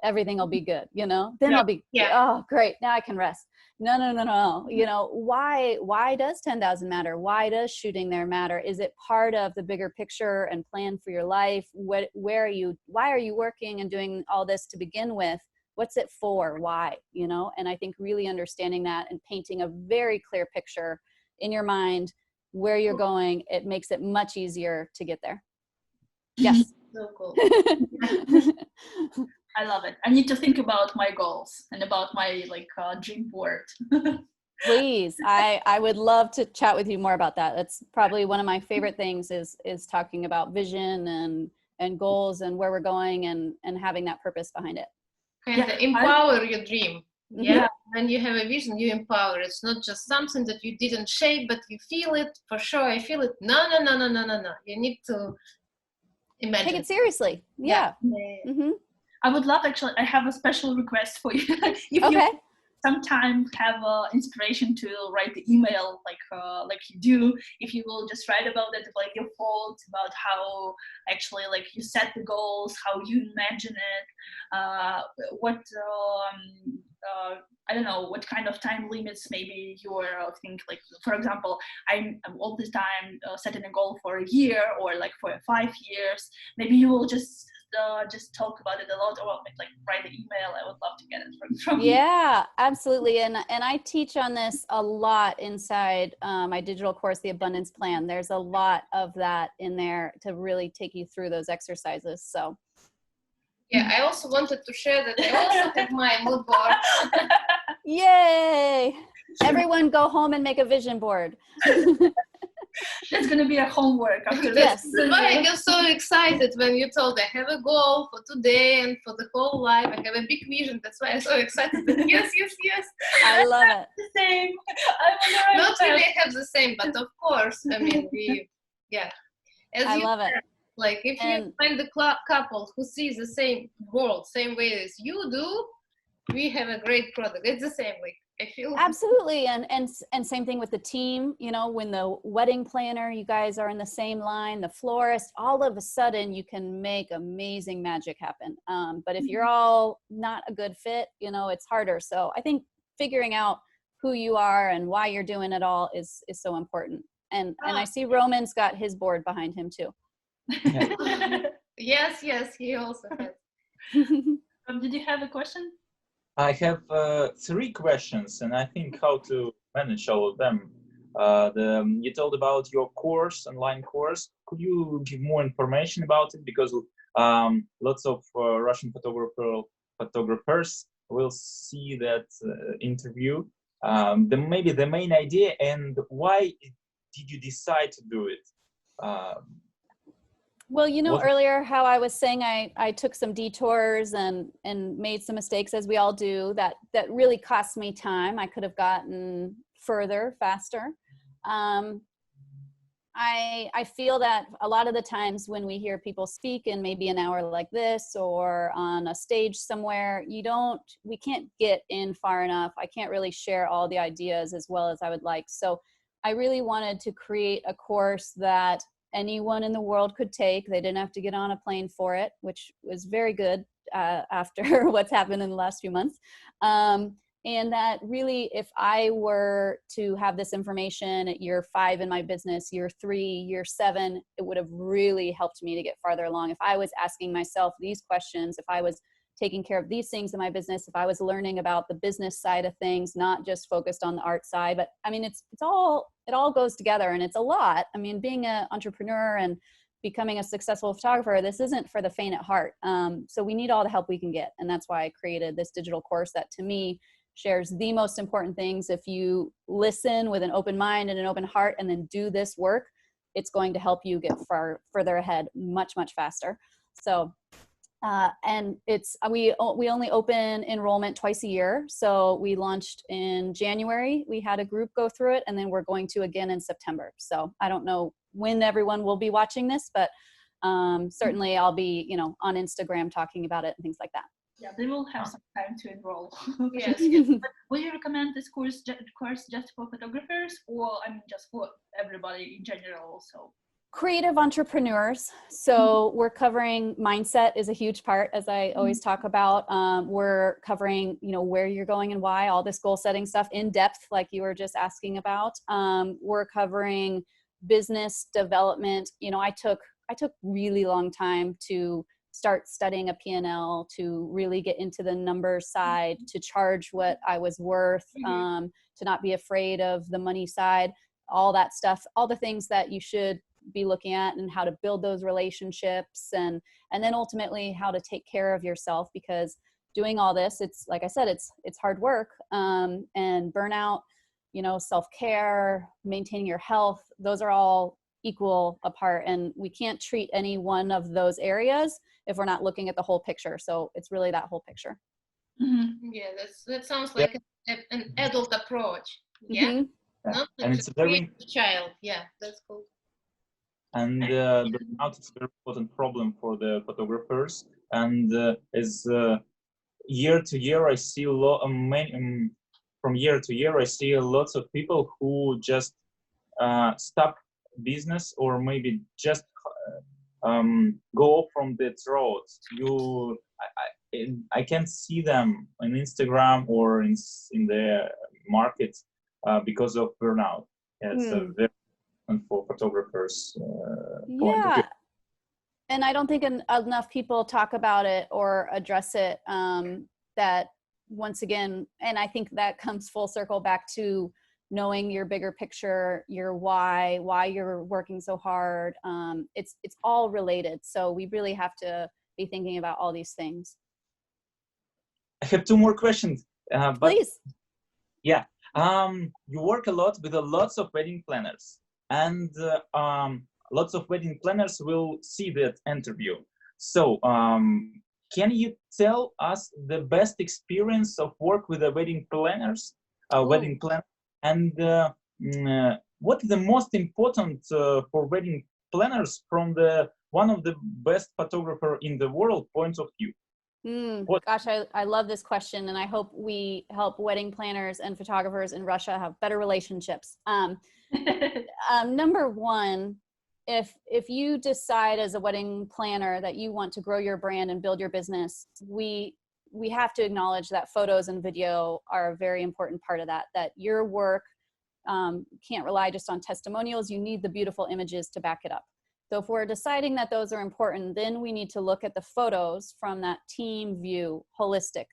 everything will be good, you know? Then I'll be, oh, great, now I can rest. No. You know, why does 10,000 matter? Why does shooting there matter? Is it part of the bigger picture and plan for your life? Why are you working and doing all this to begin with? What's it for? Why? You know? And I think really understanding that and painting a very clear picture in your mind where you're going, it makes it much easier to get there. Yes. So cool. I love it. I need to think about my goals and about my dream board. Please, I would love to chat with you more about that. That's probably one of my favorite things is talking about vision and goals and where we're going and having that purpose behind it. And empower your dream. Yeah. When you have a vision, you empower. It's not just something that you didn't shape, but you feel it. For sure, I feel it. No. You need to imagine. Take it seriously. Yeah. I would love, actually, I have a special request for you. If you sometimes have inspiration to write the email like you do, if you will just write about it, like your thoughts about how actually you set the goals, how you imagine it, I don't know what kind of time limits maybe you think, like for example, I'm all this time setting a goal for a year or for 5 years. Maybe you will just talk about it a lot, or write an email. I would love to get it from you. Yeah, absolutely. And I teach on this a lot inside my digital course, The Abundance Plan. There's a lot of that in there to really take you through those exercises. So yeah, I also wanted to share that I also have my mood board. Yay! Everyone go home and make a vision board. That's going to be a homework after this. Yes. That's why I get so excited when you told I have a goal for today and for the whole life. I have a big vision. That's why I'm so excited. Yes. I love it. The same. Not really have the same, but of course, I mean, I love it. Like if you find the couple who sees the same world, same way as you do, we have a great product. It's the same. I feel absolutely, and same thing with the team. You know, when the wedding planner, you guys are in the same line, the florist, all of a sudden you can make amazing magic happen. But if you're all not a good fit, you know, it's harder. So I think figuring out who you are and why you're doing it all is so important. And I see Roman's got his board behind him too. Yes, he also has. Did you have a question? I have 3 questions, and I think how to manage all of them. You told about your course, online course. Could you give more information about it? Because lots of Russian photographers will see that interview. Maybe the main idea, and why did you decide to do it? Well, you know, What- earlier how I was saying I took some detours and made some mistakes, as we all do, that really cost me time. I could have gotten further faster. I feel that a lot of the times when we hear people speak in maybe an hour like this or on a stage somewhere, we can't get in far enough. I can't really share all the ideas as well as I would like. So I really wanted to create a course that anyone in the world could take. They didn't have to get on a plane for it, which was very good after what's happened in the last few months. And that really, if I were to have this information at year 5 in my business, year 3, year 7, it would have really helped me to get farther along. If I was asking myself these questions, if I was taking care of these things in my business, if I was learning about the business side of things, not just focused on the art side, but I mean, it all goes together and it's a lot. I mean, being an entrepreneur and becoming a successful photographer, this isn't for the faint at heart. So we need all the help we can get. And that's why I created this digital course that to me shares the most important things. If you listen with an open mind and an open heart and then do this work, it's going to help you get further ahead much, much faster. So, and we only open enrollment twice a year. So we launched in January, we had a group go through it, and then we're going to again in September. So I don't know when everyone will be watching this, but certainly I'll be, on Instagram talking about it and things like that. Yeah, they will have some time to enroll. Yes. But will you recommend this course just for photographers, or just for everybody in general also? Creative entrepreneurs. So we're covering mindset is a huge part, as I always talk about. We're covering, where you're going and why, all this goal setting stuff in depth, like you were just asking about. We're covering business development. I took really long time to start studying a P&L, to really get into the numbers side, to charge what I was worth, to not be afraid of the money side, all that stuff, all the things that you should be looking at, and how to build those relationships, and then ultimately how to take care of yourself, because doing all this, it's like I said, it's hard work, and burnout, self-care, maintaining your health, those are all equal apart, and we can't treat any one of those areas if we're not looking at the whole picture. So it's really that whole picture. Yeah, that sounds like an adult approach. Yeah, not and it's a very child. Yeah, that's cool. And burnout is a very important problem for the photographers. And as year to year, I see from year to year, I see lots of people who just stop business, or maybe just go from that road. I can't see them on Instagram or in the market because of burnout. It's a very important for photographers. Yeah, and I don't think enough people talk about it or address it. That once again, and I think that comes full circle back to knowing your bigger picture, your why you're working so hard. It's all related. So we really have to be thinking about all these things. I have 2 more questions. Please. Yeah. You work a lot with lots of wedding planners, and lots of wedding planners will see that interview. So can you tell us the best experience of work with the wedding planners, wedding planner? And what is the most important for wedding planners from one of the best photographer in the world point of view? Gosh, I love this question, and I hope we help wedding planners and photographers in Russia have better relationships. Number one, if you decide as a wedding planner that you want to grow your brand and build your business, we have to acknowledge that photos and video are a very important part of that your work can't rely just on testimonials. You need the beautiful images to back it up. So if we're deciding that those are important, then we need to look at the photos from that team view, holistic.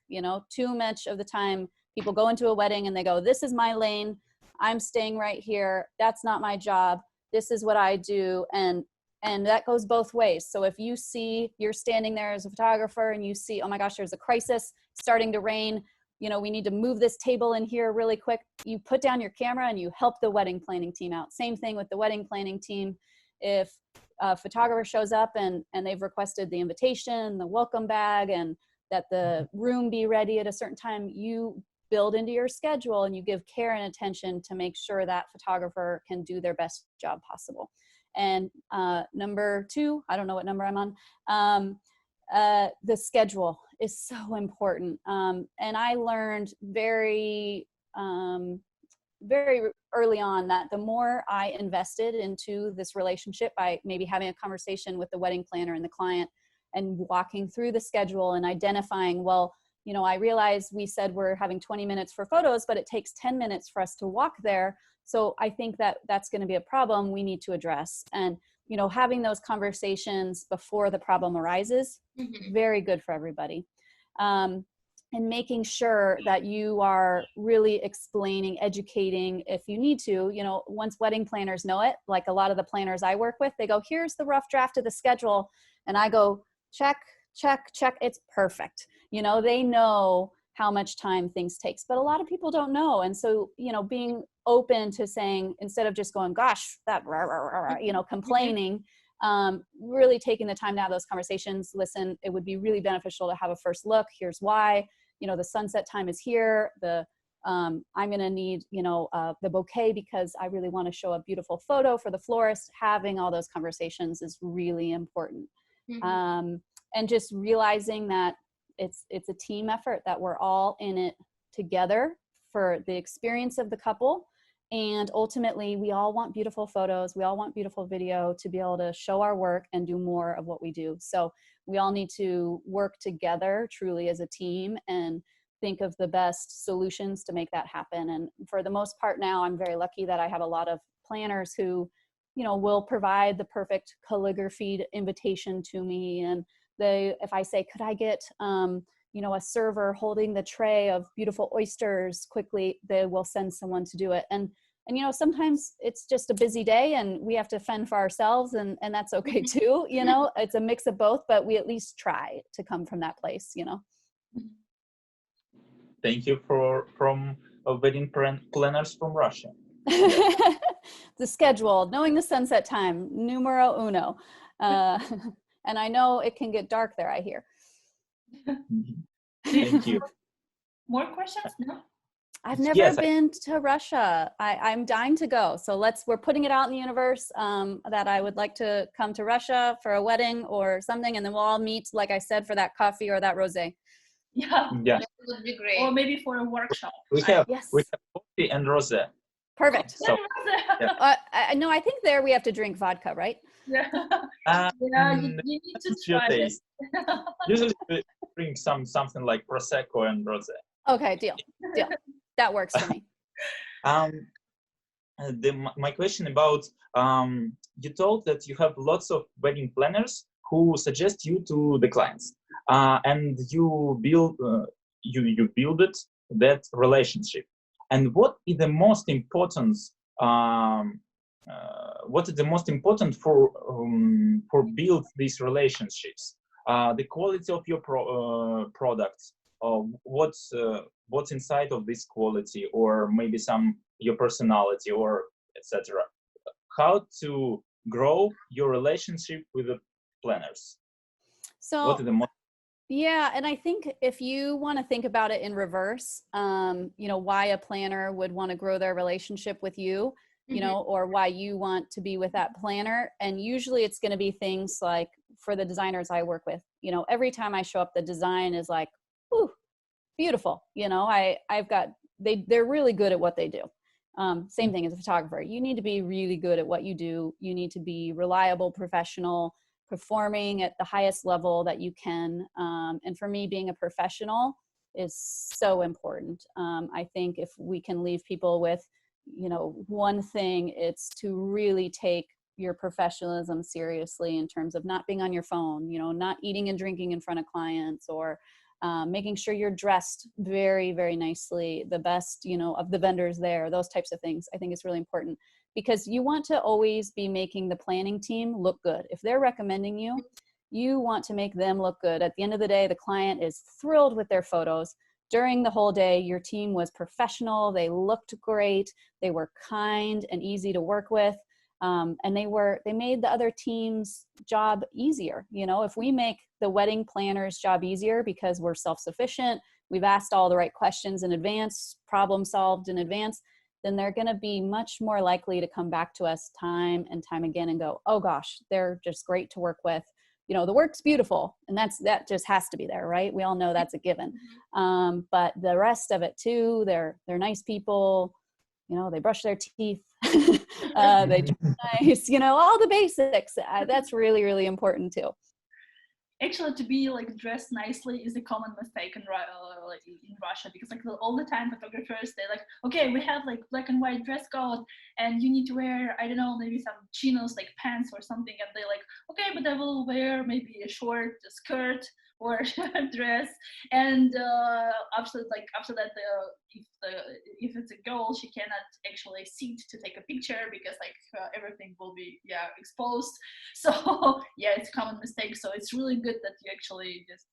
Too much of the time people go into a wedding and they go, this is my lane, I'm staying right here, that's not my job, this is what I do. And that goes both ways. So if you see you're standing there as a photographer and you see, oh my gosh, there's a crisis, it's starting to rain, we need to move this table in here really quick, you put down your camera and you help the wedding planning team out. Same thing with the wedding planning team. If a photographer shows up and they've requested the invitation, the welcome bag, and that the room be ready at a certain time, you build into your schedule and you give care and attention to make sure that photographer can do their best job possible. And number 2, I don't know what number I'm on, the schedule is so important. And I learned very early on that the more I invested into this relationship by maybe having a conversation with the wedding planner and the client and walking through the schedule and identifying, well, you know, I realize we said we're having 20 minutes for photos, but it takes 10 minutes for us to walk there. So I think that that's going to be a problem we need to address. And, you know, having those conversations before the problem arises, very good for everybody. And making sure that you are really explaining, educating if you need to. You know, once wedding planners know it, like a lot of the planners I work with, they go, here's the rough draft of the schedule. And I go, check, check, check, it's perfect. You know, they know how much time things takes, but a lot of people don't know. And so, you know, being open to saying, instead of just going, gosh, that, you know, complaining, really taking the time to have those conversations. Listen, it would be really beneficial to have a first look. Here's why. You know, the sunset time is here. I'm going to need, you know, the bouquet because I really want to show a beautiful photo for the florist. Having all those conversations is really important. And just realizing that it's a team effort, that we're all in it together for the experience of the couple. And ultimately, we all want beautiful photos. We all want beautiful video to be able to show our work and do more of what we do. So we all need to work together truly as a team and think of the best solutions to make that happen. And for the most part now, I'm very lucky that I have a lot of planners who, you know, will provide the perfect calligraphied invitation to me. And if I say, could I get, you know, a server holding the tray of beautiful oysters quickly, they will send someone to do it. And you know, sometimes it's just a busy day and we have to fend for ourselves, and that's okay too. You know, it's a mix of both, but we at least try to come from that place, you know. Thank you from wedding planners from Russia. The schedule, knowing the sunset time, numero uno. And I know it can get dark there, I hear. Thank you. More questions? No? I've never been to Russia. I'm dying to go. So we're putting it out in the universe that I would like to come to Russia for a wedding or something. And then we'll all meet, like I said, for that coffee or that rosé. Yeah. Yeah. That would be great. Or maybe for a workshop. We have Yes. coffee and rosé. Perfect. So, No, I think there we have to drink vodka, right? Yeah. You need to your try taste. it. Usually we drink something like prosecco and rosé. Okay, deal. That works for me. My question about you told that you have lots of wedding planners who suggest you to the clients, and you build that relationship. And what is the most important? What is the most important for build these relationships? The quality of your products. What's inside of this quality, or maybe your personality, or etc. How to grow your relationship with the planners? So what is the most? Yeah, and I think if you want to think about it in reverse, you know, why a planner would want to grow their relationship with you, you know, or why you want to be with that planner. And usually it's going to be things like, for the designers I work with, you know, every time I show up, the design is like, ooh, beautiful. You know, they're really good at what they do. Same thing as a photographer. You need to be really good at what you do. You need to be reliable, professional, performing at the highest level that you can. And for me, being a professional is so important. I think if we can leave people with, you know, one thing, it's to really take your professionalism seriously in terms of not being on your phone, you know, not eating and drinking in front of clients, or making sure you're dressed very, very nicely, the best, you know, of the vendors there, those types of things. I think it's really important, because you want to always be making the planning team look good. If they're recommending you, you want to make them look good. At the end of the day, the client is thrilled with their photos. During the whole day, your team was professional. They looked great. They were kind and easy to work with. And they made the other team's job easier. You know, if we make the wedding planner's job easier because we're self-sufficient, we've asked all the right questions in advance, problem solved in advance, then they're going to be much more likely to come back to us time and time again and go, oh gosh, they're just great to work with. You know, the work's beautiful, and that just has to be there, right? We all know that's a given. But the rest of it too, they're nice people. You know, they brush their teeth, they dress nice, you know, all the basics. That's really, really important too. Actually, to be like dressed nicely is a common mistake in Russia, because like all the time photographers, they're like, okay, we have like black and white dress code and you need to wear, I don't know, maybe some chinos, like pants or something, and they're like, okay, but I will wear maybe a short skirt or a dress. And after that, if it's a girl, she cannot actually sit to take a picture because like everything will be exposed. So yeah, it's a common mistake. So it's really good that you actually just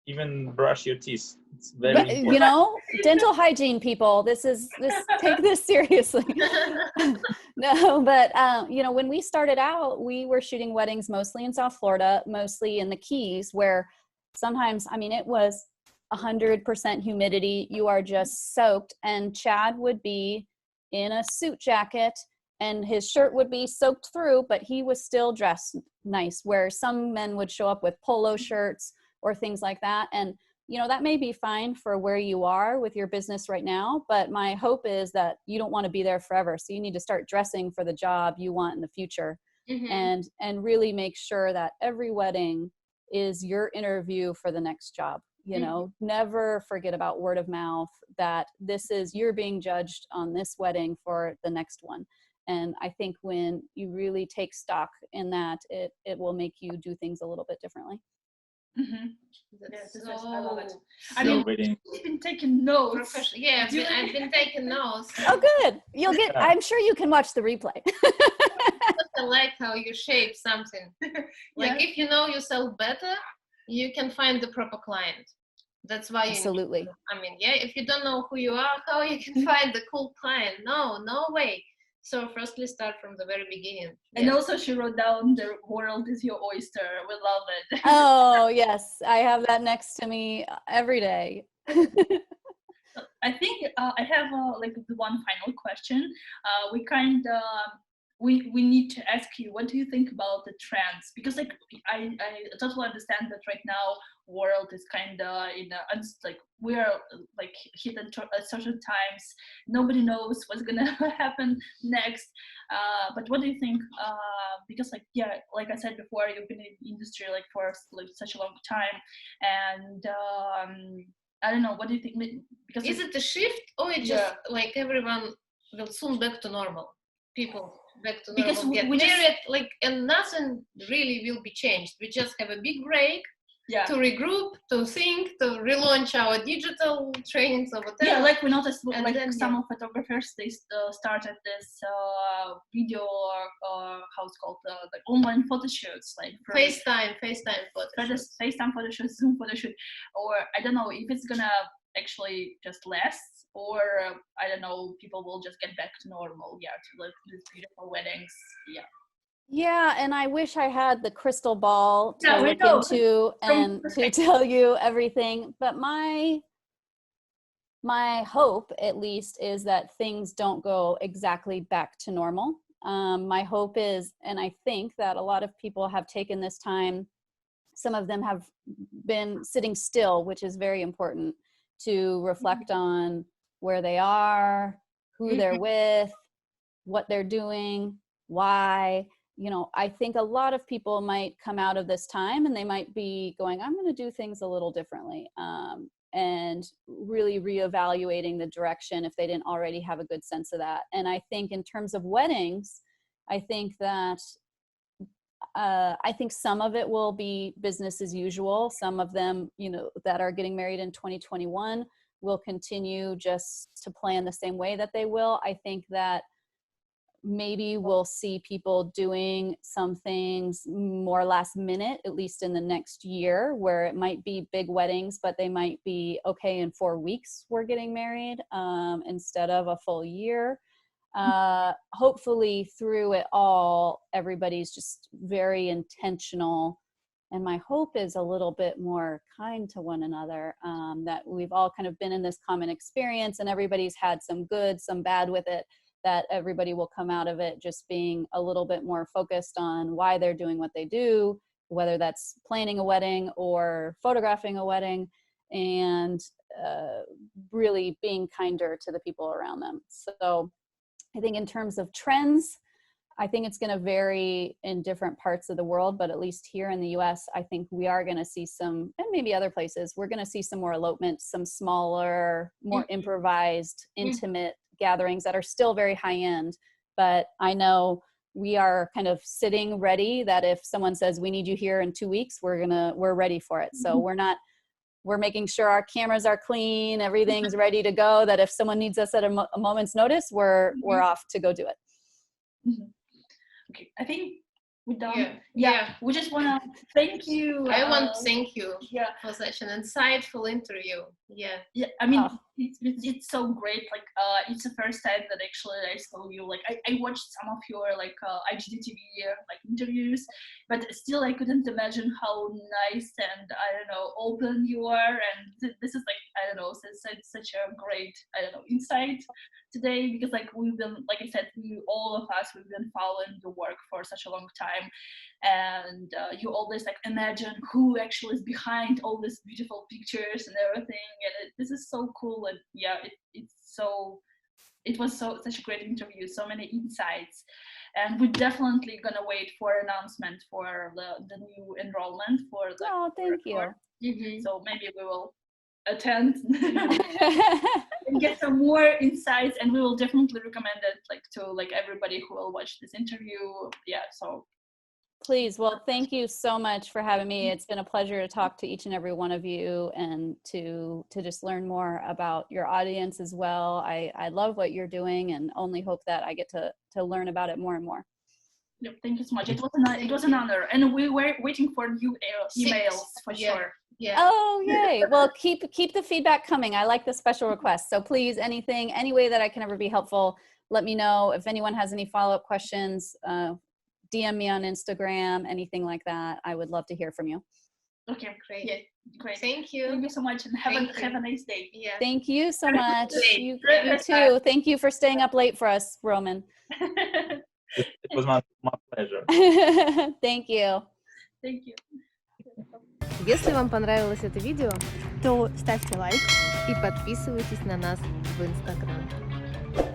even brush your teeth. It's very important. You know, dental hygiene, people. Take this seriously. No, but you know, when we started out, we were shooting weddings mostly in South Florida, mostly in the Keys, where sometimes, I mean, it was 100% humidity. You are just soaked, and Chad would be in a suit jacket and his shirt would be soaked through, but he was still dressed nice, where some men would show up with polo shirts or things like that. And, you know, that may be fine for where you are with your business right now, but my hope is that you don't want to be there forever. So you need to start dressing for the job you want in the future, and really make sure that every wedding is your interview for the next job. You know, never forget about word of mouth, that you're being judged on this wedding for the next one. And I think when you really take stock in that, it will make you do things a little bit differently. Yes, I love it. I mean, you've been taking notes. Yeah, I've been taking notes. Oh, good. You'll get. I'm sure you can watch the replay. I like how you shape something. Like if you know yourself better, you can find the proper client. That's why you absolutely. If you don't know who you are, how you can find the cool client? No way. So firstly, start from the very beginning. And also she wrote down, the world is your oyster. We love it. Oh, yes. I have that next to me every day. I think I have like the one final question. We need to ask you, what do you think about the trends? Because like I totally understand that right now world is kind of we are like hit at certain times. Nobody knows what's gonna happen next. But what do you think? Because like I said before, you've been in the industry like for like such a long time, and I don't know. What do you think? Because is it a shift, or it just like everyone will soon back to normal? People back to normal, because get married, and nothing really will be changed. We just have a big break to regroup, to think, to relaunch our digital trainings or whatever. Yeah, like we noticed, like then, some photographers, they started this video or how it's called, like online photo shoots, like FaceTime photo shoots, Zoom photo shoot, or I don't know if it's gonna actually just last, or I don't know, people will just get back to normal, to live these beautiful weddings. Yeah, and I wish I had the crystal ball to look into and to tell you everything. But my hope, at least, is that things don't go exactly back to normal. My hope is, and I think that a lot of people have taken this time, some of them have been sitting still, which is very important, to reflect on where they are, who they're with, what they're doing, why. You know, I think a lot of people might come out of this time and they might be going, I'm going to do things a little differently, and really reevaluating the direction if they didn't already have a good sense of that. And I think in terms of weddings, I think that some of it will be business as usual. Some of them, you know, that are getting married in 2021 will continue just to plan the same way that they will. I think that maybe we'll see people doing some things more last minute, at least in the next year, where it might be big weddings, but they might be, okay, in 4 weeks we're getting married instead of a full year. hopefully through it all, everybody's just very intentional. And my hope is a little bit more kind to one another, that we've all kind of been in this common experience and everybody's had some good, some bad with it, that everybody will come out of it just being a little bit more focused on why they're doing what they do, whether that's planning a wedding or photographing a wedding, and really being kinder to the people around them. So I think in terms of trends, I think it's going to vary in different parts of the world, but at least here in the US, I think we are going to see some, and maybe other places, we're going to see some more elopements, some smaller, more improvised, intimate gatherings that are still very high end. But I know we are kind of sitting ready that if someone says we need you here in 2 weeks, we're ready for it. So we're making sure our cameras are clean, everything's ready to go, that if someone needs us at a moment's notice, we're off to go do it. Okay, I think we're done. Yeah. We just want to thank you. I want to thank you Yeah. for such an insightful interview. Yeah. Yeah, I mean, it's so great. Like, it's the first time that actually I saw you. Like, I watched some of your like IGTV like interviews, but still I couldn't imagine how nice and I don't know open you are. And this is like I don't know, such a great insight today, because like we've been, like I said, all of us we've been following the work for such a long time, and you always like imagine who actually is behind all these beautiful pictures and everything, and this is so cool. And yeah, it was such a great interview, so many insights, and we're definitely gonna wait for announcement for the new enrollment for the Thank you. So maybe we will attend and get some more insights, and we will definitely recommend it like to like everybody who will watch this interview. Yeah, so Please. Well, thank you so much for having me. It's been a pleasure to talk to each and every one of you and to just learn more about your audience as well. I love what you're doing and only hope that I get to learn about it more and more. Yep, thank you so much. It was an honor, and we were waiting for new emails for sure. Yeah. Oh, yay. Well, keep the feedback coming. I like the special requests. So please, any way that I can ever be helpful, let me know. If anyone has any follow-up questions, DM me on Instagram, anything like that. I would love to hear from you. Okay, great. Yeah, great. Thank you. Thank you so much, and have a nice day. Yeah. Thank you so much. You Great. too. Thank you for staying up late for us, Roman. It was my pleasure. Thank you. Thank you. Если вам понравилось это видео, То ставьте лайк. и подписывайтесь на нас в Instagram.